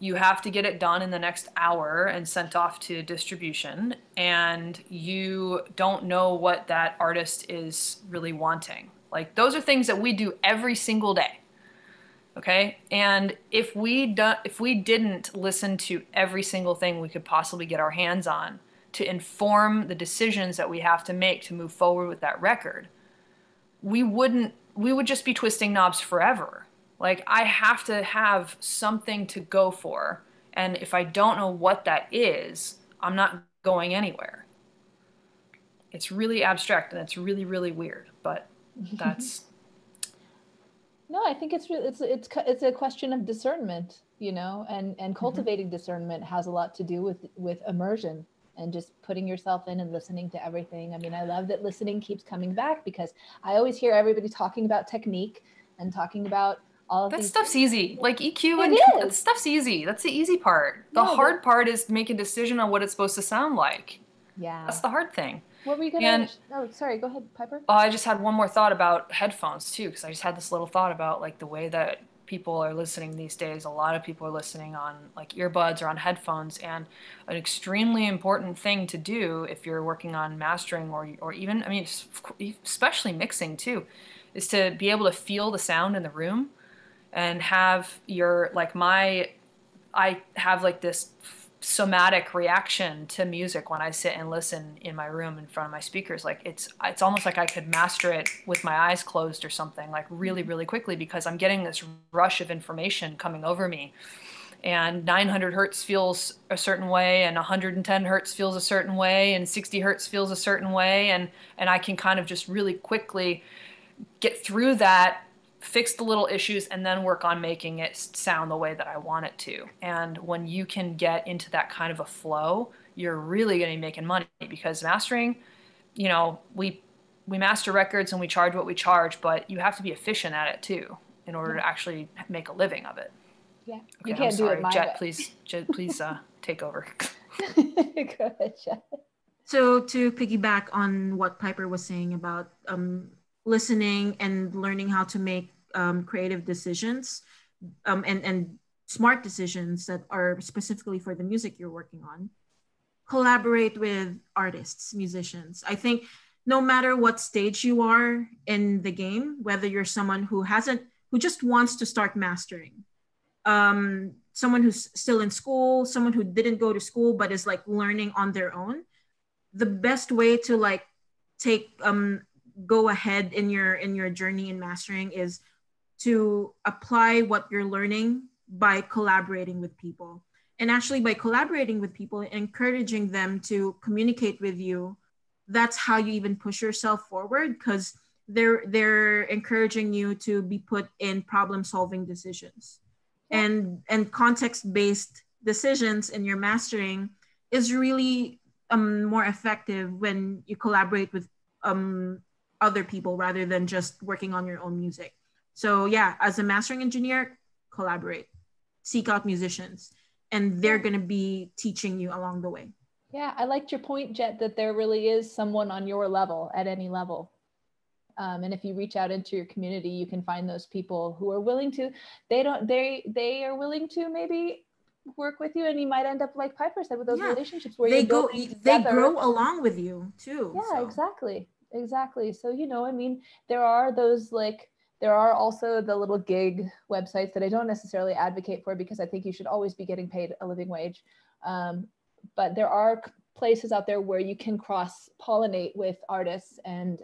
You have to get it done in the next hour and sent off to distribution, and you don't know what that artist is really wanting. Like, those are things that we do every single day. Okay? And if we didn't listen to every single thing we could possibly get our hands on to inform the decisions that we have to make to move forward with that record, we would just be twisting knobs forever. Like, I have to have something to go for. And if I don't know what that is, I'm not going anywhere. It's really abstract and it's really, really weird, but that's... No, I think it's a question of discernment, you know, and cultivating discernment has a lot to do with immersion and just putting yourself in and listening to everything. I mean, I love that listening keeps coming back, because I always hear everybody talking about technique and talking about all of that these stuff's things. Easy. Like, EQ and that stuff's easy. That's the easy part. The hard part is to make a decision on what it's supposed to sound like. Yeah. That's the hard thing. What were you going to... Oh, sorry. Go ahead, Piper. I just had one more thought about headphones, too, because I just had this little thought about, like, the way that people are listening these days. A lot of people are listening on, like, earbuds or on headphones, and an extremely important thing to do if you're working on mastering or even, I mean, especially mixing, too, is to be able to feel the sound in the room and have your, like, I have, like, this somatic reaction to music when I sit and listen in my room in front of my speakers. Like, it's almost like I could master it with my eyes closed or something, like, really, really quickly, because I'm getting this rush of information coming over me. And 900 hertz feels a certain way, and 110 hertz feels a certain way, and 60 hertz feels a certain way, and I can kind of just really quickly get through that, fix the little issues, and then work on making it sound the way that I want it to. And when you can get into that kind of a flow, you're really going to be making money, because mastering, you know, we master records and we charge what we charge, but you have to be efficient at it too in order to actually make a living of it. Yeah. Okay, you can't do it my Jett, way. Jett, please take over. Go ahead, Jett. So to piggyback on what Piper was saying about listening and learning how to make creative decisions, and smart decisions that are specifically for the music you're working on. Collaborate with artists, musicians. I think no matter what stage you are in the game, whether you're someone who just wants to start mastering, someone who's still in school, someone who didn't go to school but is like learning on their own, the best way to like go ahead in your journey in mastering is to apply what you're learning by collaborating with people. And actually by collaborating with people, encouraging them to communicate with you, that's how you even push yourself forward, because they're encouraging you to be put in problem-solving decisions. And context-based decisions in your mastering is really more effective when you collaborate with other people rather than just working on your own music. So yeah, as a mastering engineer, collaborate, seek out musicians, and they're going to be teaching you along the way. Yeah, I liked your point, Jett, that there really is someone on your level at any level. And if you reach out into your community, you can find those people who are willing to, they are willing to maybe work with you, and you might end up, like Piper said, with those relationships where they grow along with you too. Yeah, so. Exactly. So, you know, I mean, there are also the little gig websites that I don't necessarily advocate for, because I think you should always be getting paid a living wage. But there are places out there where you can cross-pollinate with artists and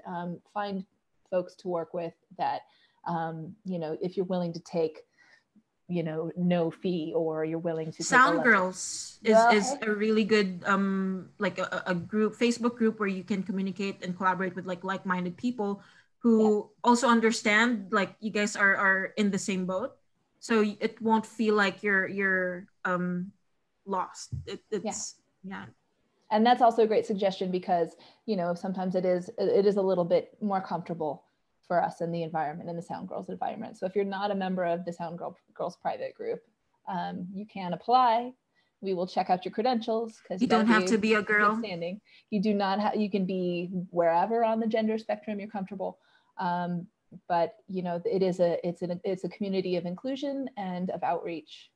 find folks to work with that, you know, if you're willing to take, you know, no fee, or you're willing to Sound Girls is a really good like a group, Facebook group, where you can communicate and collaborate with like-minded people who also understand, like, you guys are in the same boat, so it won't feel like you're lost. It's And that's also a great suggestion, because, you know, sometimes it is a little bit more comfortable for us in the environment, in the Sound Girls environment. So if you're not a member of the Sound Girls private group, you can apply. We will check out your credentials, because you don't have to be a girl. Standing. You do not have. You can be wherever on the gender spectrum you're comfortable. But you know, it's a community of inclusion and of outreach.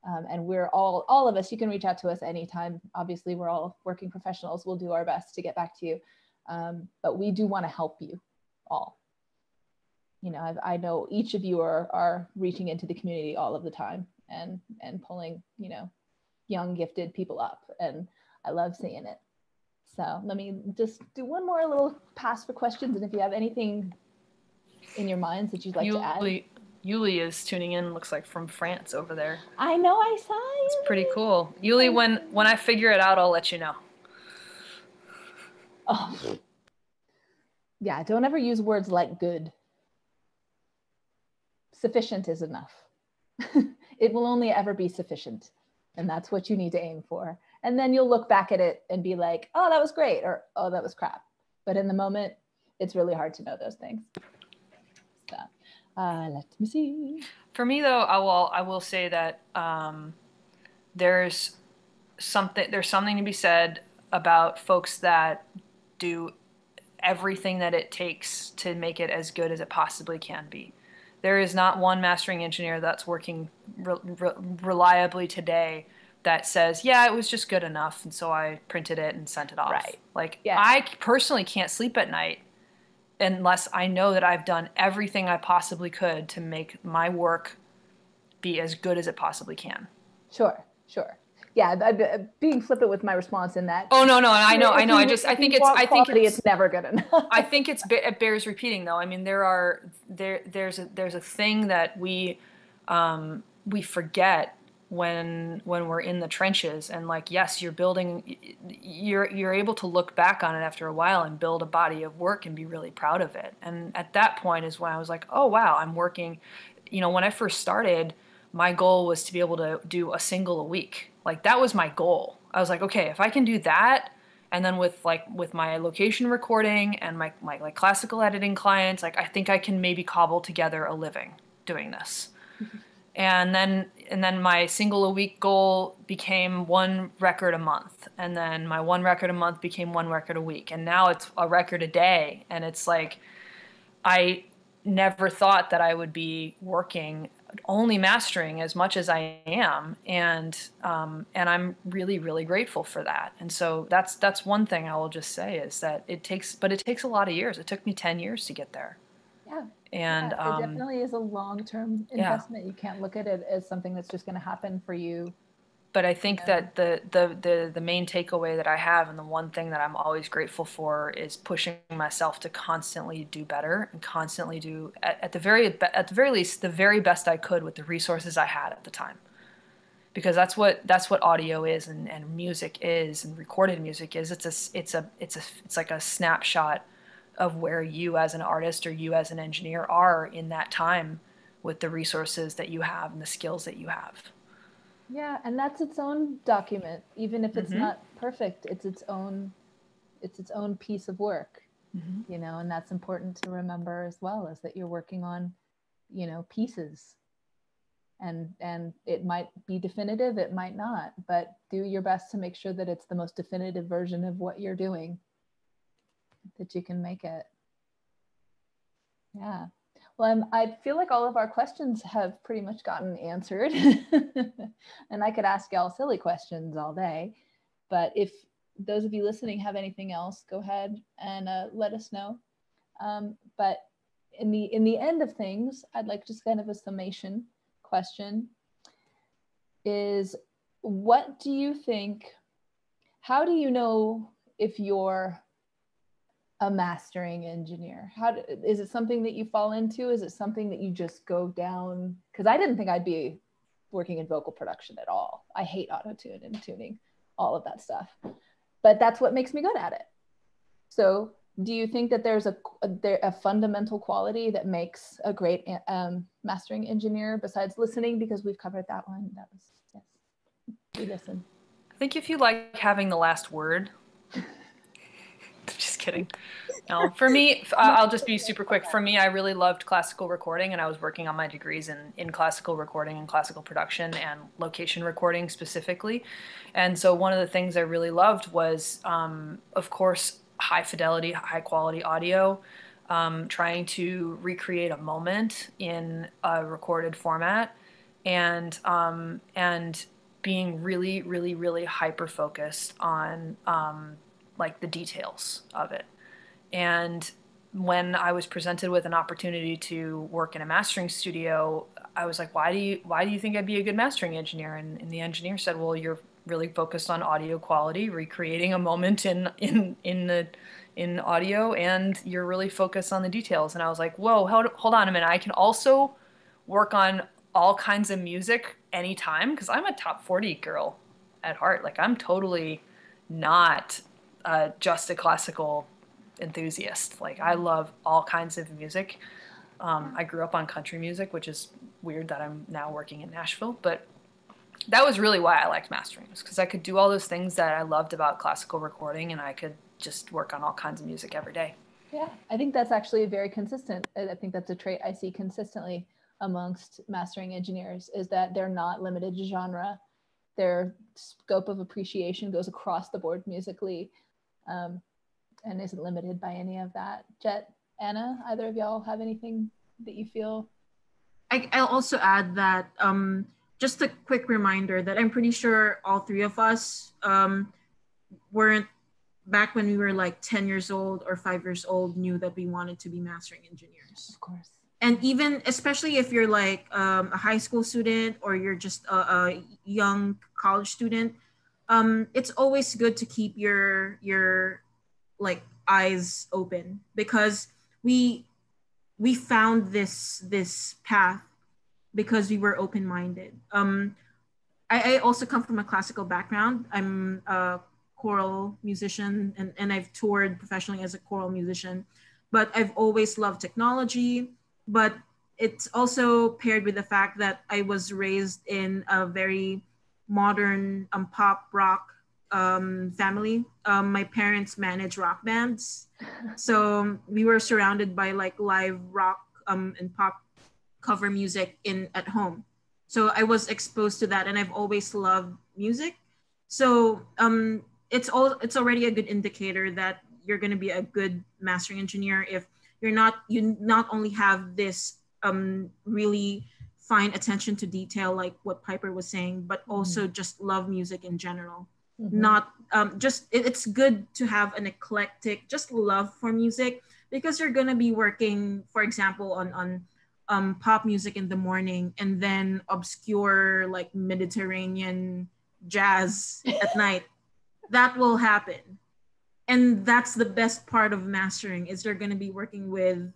And we're all of us, you can reach out to us anytime. Obviously, we're all working professionals. We'll do our best to get back to you. But we do want to help you all. You know, I know each of you are reaching into the community all of the time and pulling, you know, young, gifted people up. And I love seeing it. So let me just do one more little pass for questions. And if you have anything in your minds that you'd like to add. Yuli is tuning in, looks like from France over there. I know, I saw it. It's pretty cool. Yuli, when I figure it out, I'll let you know. Oh. Yeah, don't ever use words like good. Sufficient is enough. It will only ever be sufficient. And that's what you need to aim for. And then you'll look back at it and be like, oh, that was great, or oh, that was crap. But in the moment, it's really hard to know those things. So. Let me see. For me, though, I will say that there's something to be said about folks that do everything that it takes to make it as good as it possibly can be. There is not one mastering engineer that's working reliably today that says, yeah, it was just good enough, and so I printed it and sent it off. Right. Like, I personally can't sleep at night unless I know that I've done everything I possibly could to make my work be as good as it possibly can. Sure. Yeah, being flippant with my response in that. Oh no, I know. I think it's never good enough. I think it bears repeating, though. I mean, there's a thing that we forget when we're in the trenches, and like, yes, you're able to look back on it after a while and build a body of work and be really proud of it. And at that point is when I was like, oh wow, I'm working. You know, when I first started, my goal was to be able to do a single a week. Like, that was my goal. I was like, okay, if I can do that, and then with my location recording and my like classical editing clients, like, I think I can maybe cobble together a living doing this. Mm-hmm. And then my single a week goal became one record a month. And then my one record a month became one record a week. And now it's a record a day. And it's like, I never thought that I would be working only mastering as much as I am, and I'm really, really grateful for that. And so that's one thing I will just say is that it takes a lot of years. It took me 10 years to get there. Yeah. And yeah, it definitely is a long-term investment. You can't look at it as something that's just going to happen for you. But I think that the main takeaway that I have, and the one thing that I'm always grateful for, is pushing myself to constantly do better and constantly do at the very least the very best I could with the resources I had at the time. Because that's what audio is, and music is, and recorded music is. It's like a snapshot of where you as an artist or you as an engineer are in that time with the resources that you have and the skills that you have. Yeah, and that's its own document. Even if it's not perfect, it's its own piece of work. You know, and that's important to remember as well, is that you're working on, you know, pieces. And it might be definitive, it might not, but do your best to make sure that it's the most definitive version of what you're doing, that you can make it. Yeah. Well, I feel like all of our questions have pretty much gotten answered. And I could ask y'all silly questions all day, but if those of you listening have anything else, go ahead and let us know. But in the end of things, I'd like just kind of a summation question is, what do you think, how do you know if you're a mastering engineer? Is it something that you fall into? Is it something that you just go down? Because I didn't think I'd be working in vocal production at all. I hate auto-tune and tuning, all of that stuff. But that's what makes me good at it. So do you think that there's a fundamental quality that makes a great mastering engineer besides listening? Because we've covered that one. That was, yes, we listen. I think if you like having the last word, just kidding. No, for me, I'll just be super quick. For me, I really loved classical recording, and I was working on my degrees in classical recording and classical production and location recording specifically. And so one of the things I really loved was, of course, high fidelity, high quality audio, trying to recreate a moment in a recorded format, and being really, really, really hyper focused on like the details of it. And when I was presented with an opportunity to work in a mastering studio, I was like, why do you think I'd be a good mastering engineer? And the engineer said, well, you're really focused on audio quality, recreating a moment in audio, and you're really focused on the details. And I was like, whoa, hold on a minute. I can also work on all kinds of music anytime, because I'm a top 40 girl at heart. Like, I'm totally not just a classical enthusiast. Like, I love all kinds of music. I grew up on country music, which is weird that I'm now working in Nashville, but that was really why I liked mastering, was because I could do all those things that I loved about classical recording, and I could just work on all kinds of music every day. Yeah, I think that's actually very consistent. I think that's a trait I see consistently amongst mastering engineers, is that they're not limited to genre. Their scope of appreciation goes across the board musically, and isn't limited by any of that. Jett, Anna, either of y'all have anything that you feel? I'll also add that just a quick reminder that I'm pretty sure all three of us weren't, back when we were like 10 years old or 5 years old, knew that we wanted to be mastering engineers. Of course. And even, especially if you're like a high school student or you're just a young college student, it's always good to keep your like eyes open, because we found this path because we were open-minded. I also come from a classical background. I'm a choral musician, and I've toured professionally as a choral musician, but I've always loved technology. But it's also paired with the fact that I was raised in a very modern pop rock family. My parents manage rock bands, so we were surrounded by like live rock and pop cover music at home. So I was exposed to that, and I've always loved music. So it's already a good indicator that you're going to be a good mastering engineer if you not only have this really fine attention to detail, like what Piper was saying, but also just love music in general. Not just, it's good to have an eclectic, just love for music, because you're going to be working, for example, on pop music in the morning, and then obscure like Mediterranean jazz at night. That will happen. And that's the best part of mastering, is you're going to be working with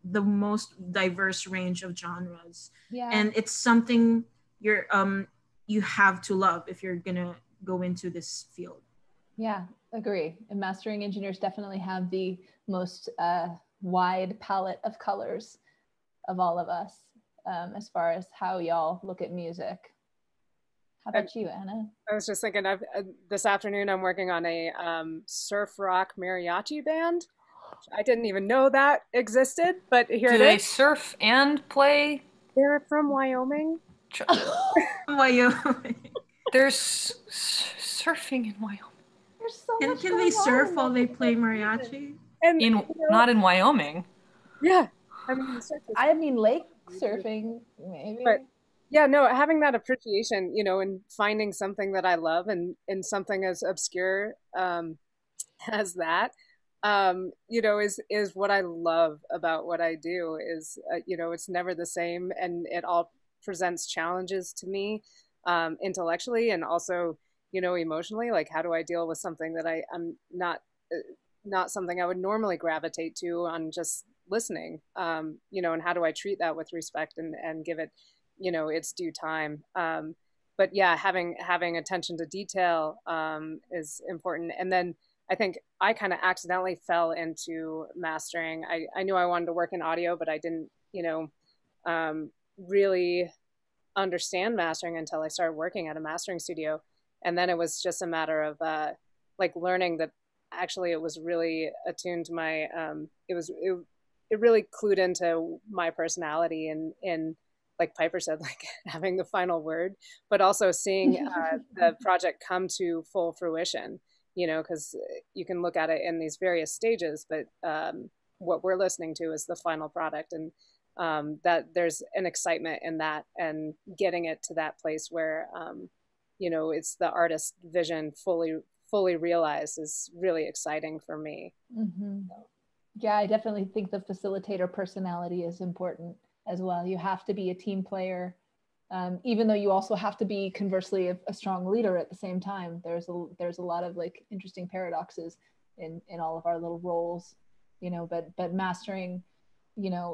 the most diverse range of genres. Yeah. And it's something you have to love if you're going to go into this field. Yeah, agree. And mastering engineers definitely have the most wide palette of colors of all of us, as far as how y'all look at music. How about you, Anna? I was just thinking, this afternoon I'm working on a surf rock mariachi band. I didn't even know that existed, but here it is. Do they surf and play? They're from Wyoming. Wyoming. There's surfing in Wyoming. There's so much Can they surf while they play mariachi? And not in Wyoming. Yeah, I mean lake surfing maybe. But yeah, no, having that appreciation, and finding something that I love, and something as obscure as that, is what I love about what I do. Is it's never the same, and it all presents challenges to me, intellectually and also emotionally. Like, how do I deal with something that I'm not something I would normally gravitate to on just listening, and how do I treat that with respect and give it its due time. But yeah, having attention to detail is important. And then I think I kind of accidentally fell into mastering. I knew I wanted to work in audio, but I didn't really understand mastering until I started working at a mastering studio. And then it was just a matter of like learning that actually it was really attuned to my it really clued into my personality, and like Piper said, like having the final word, but also seeing the project come to full fruition, because you can look at it in these various stages, but what we're listening to is the final product. And that there's an excitement in that, and getting it to that place where, it's the artist's vision fully realized is really exciting for me. Mm-hmm. Yeah, I definitely think the facilitator personality is important as well. You have to be a team player, even though you also have to be conversely a strong leader at the same time. There's a lot of like interesting paradoxes in all of our little roles, but mastering,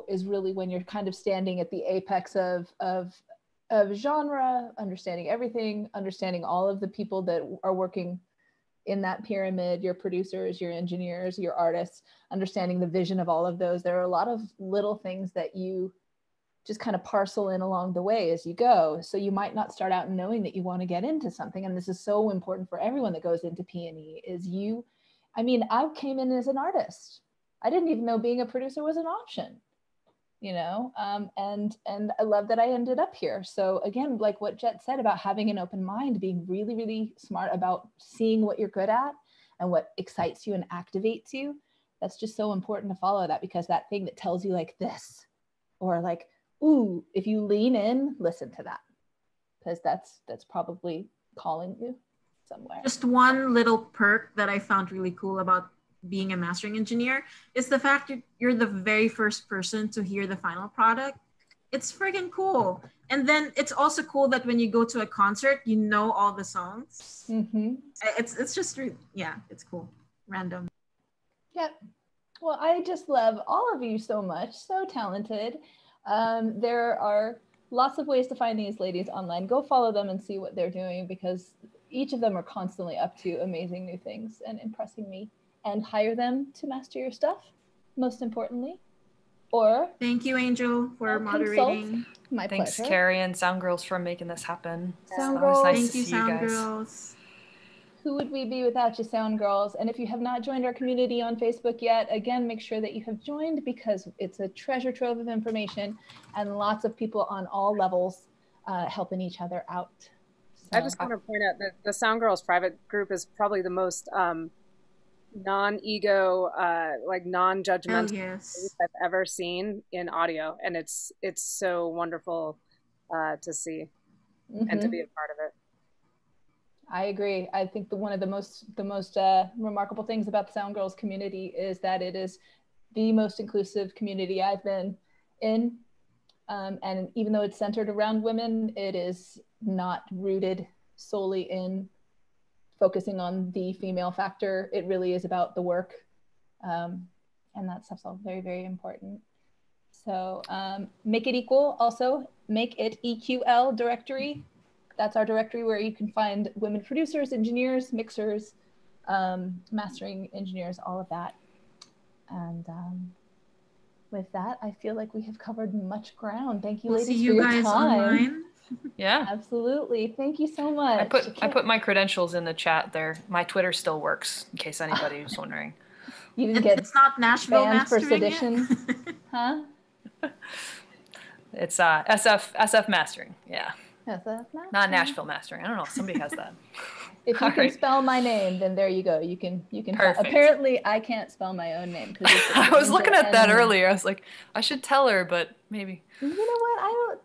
is really when you're kind of standing at the apex of genre, understanding everything, understanding all of the people that are working in that pyramid, your producers, your engineers, your artists, understanding the vision of all of those. There are a lot of little things that you just kind of parcel in along the way as you go. So you might not start out knowing that you want to get into something. And this is so important for everyone that goes into P&E is I came in as an artist. I didn't even know being a producer was an option, and I love that I ended up here. So again, like what Jett said about having an open mind, being really, really smart about seeing what you're good at and what excites you and activates you. That's just so important to follow that, because that thing that tells you like this, or like, ooh, if you lean in, listen to that, because that's probably calling you somewhere. Just one little perk that I found really cool about being a mastering engineer is the fact that you're the very first person to hear the final product. It's friggin' cool. And then it's also cool that when you go to a concert, you know all the songs. Mm-hmm. It's just, it's cool. Random. Yep. Well, I just love all of you so much. So talented. There are lots of ways to find these ladies online. Go follow them and see what they're doing, because each of them are constantly up to amazing new things and impressing me. And hire them to master your stuff, most importantly. Or thank you, Angel, for moderating. My Thanks, pleasure. Carrie and Sound Girls, for making this happen. Sound It was Girls. nice Thank to you, see Sound guys. Girls. Who would we be without you, Sound Girls? And if you have not joined our community on Facebook yet, again, make sure that you have joined, because it's a treasure trove of information and lots of people on all levels helping each other out. So, I just want to point out that the Sound Girls private group is probably the most non-ego, like non-judgmental yes. I've ever seen in audio, and it's so wonderful to see and to be a part of it. I agree. I think one of the most remarkable things about the Sound Girls community is that it is the most inclusive community I've been in. And even though it's centered around women, it is not rooted solely in focusing on the female factor. It really is about the work. And that stuff's all very, very important. So Make It Equal, also Make It EQL directory. That's our directory where you can find women producers, engineers, mixers, mastering engineers, all of that. And with that, I feel like we have covered much ground. Thank you, ladies, see you for your guys time. Online. Yeah, absolutely. Thank you so much. I put my credentials in the chat there. My Twitter still works, in case anybody was wondering. You didn't get it's not Nashville banned for mastering sedition, huh? It's SF mastering. Yeah. SF mastering. Not Nashville mastering. I don't know. Somebody has that. If you can spell my name, then there you go. You can. Apparently, I can't spell my own name. I was looking at that earlier. I was like, I should tell her, but maybe. You know what?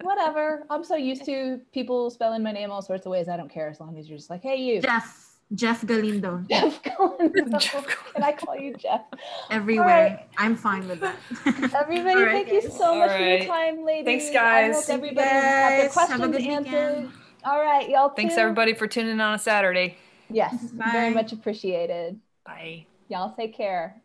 Whatever. I'm so used to people spelling my name all sorts of ways. I don't care as long as you're just like, hey, you. Jett Galindo. Jett Galindo. And I call you Jeff. Everywhere. Right. I'm fine with that. Everybody, right, thank you so much for your time, ladies. Thanks, guys. I hope everybody got their questions answered. All right, y'all too. Thanks, everybody, for tuning in on a Saturday. Yes, Bye. very much appreciated. Bye. Y'all take care.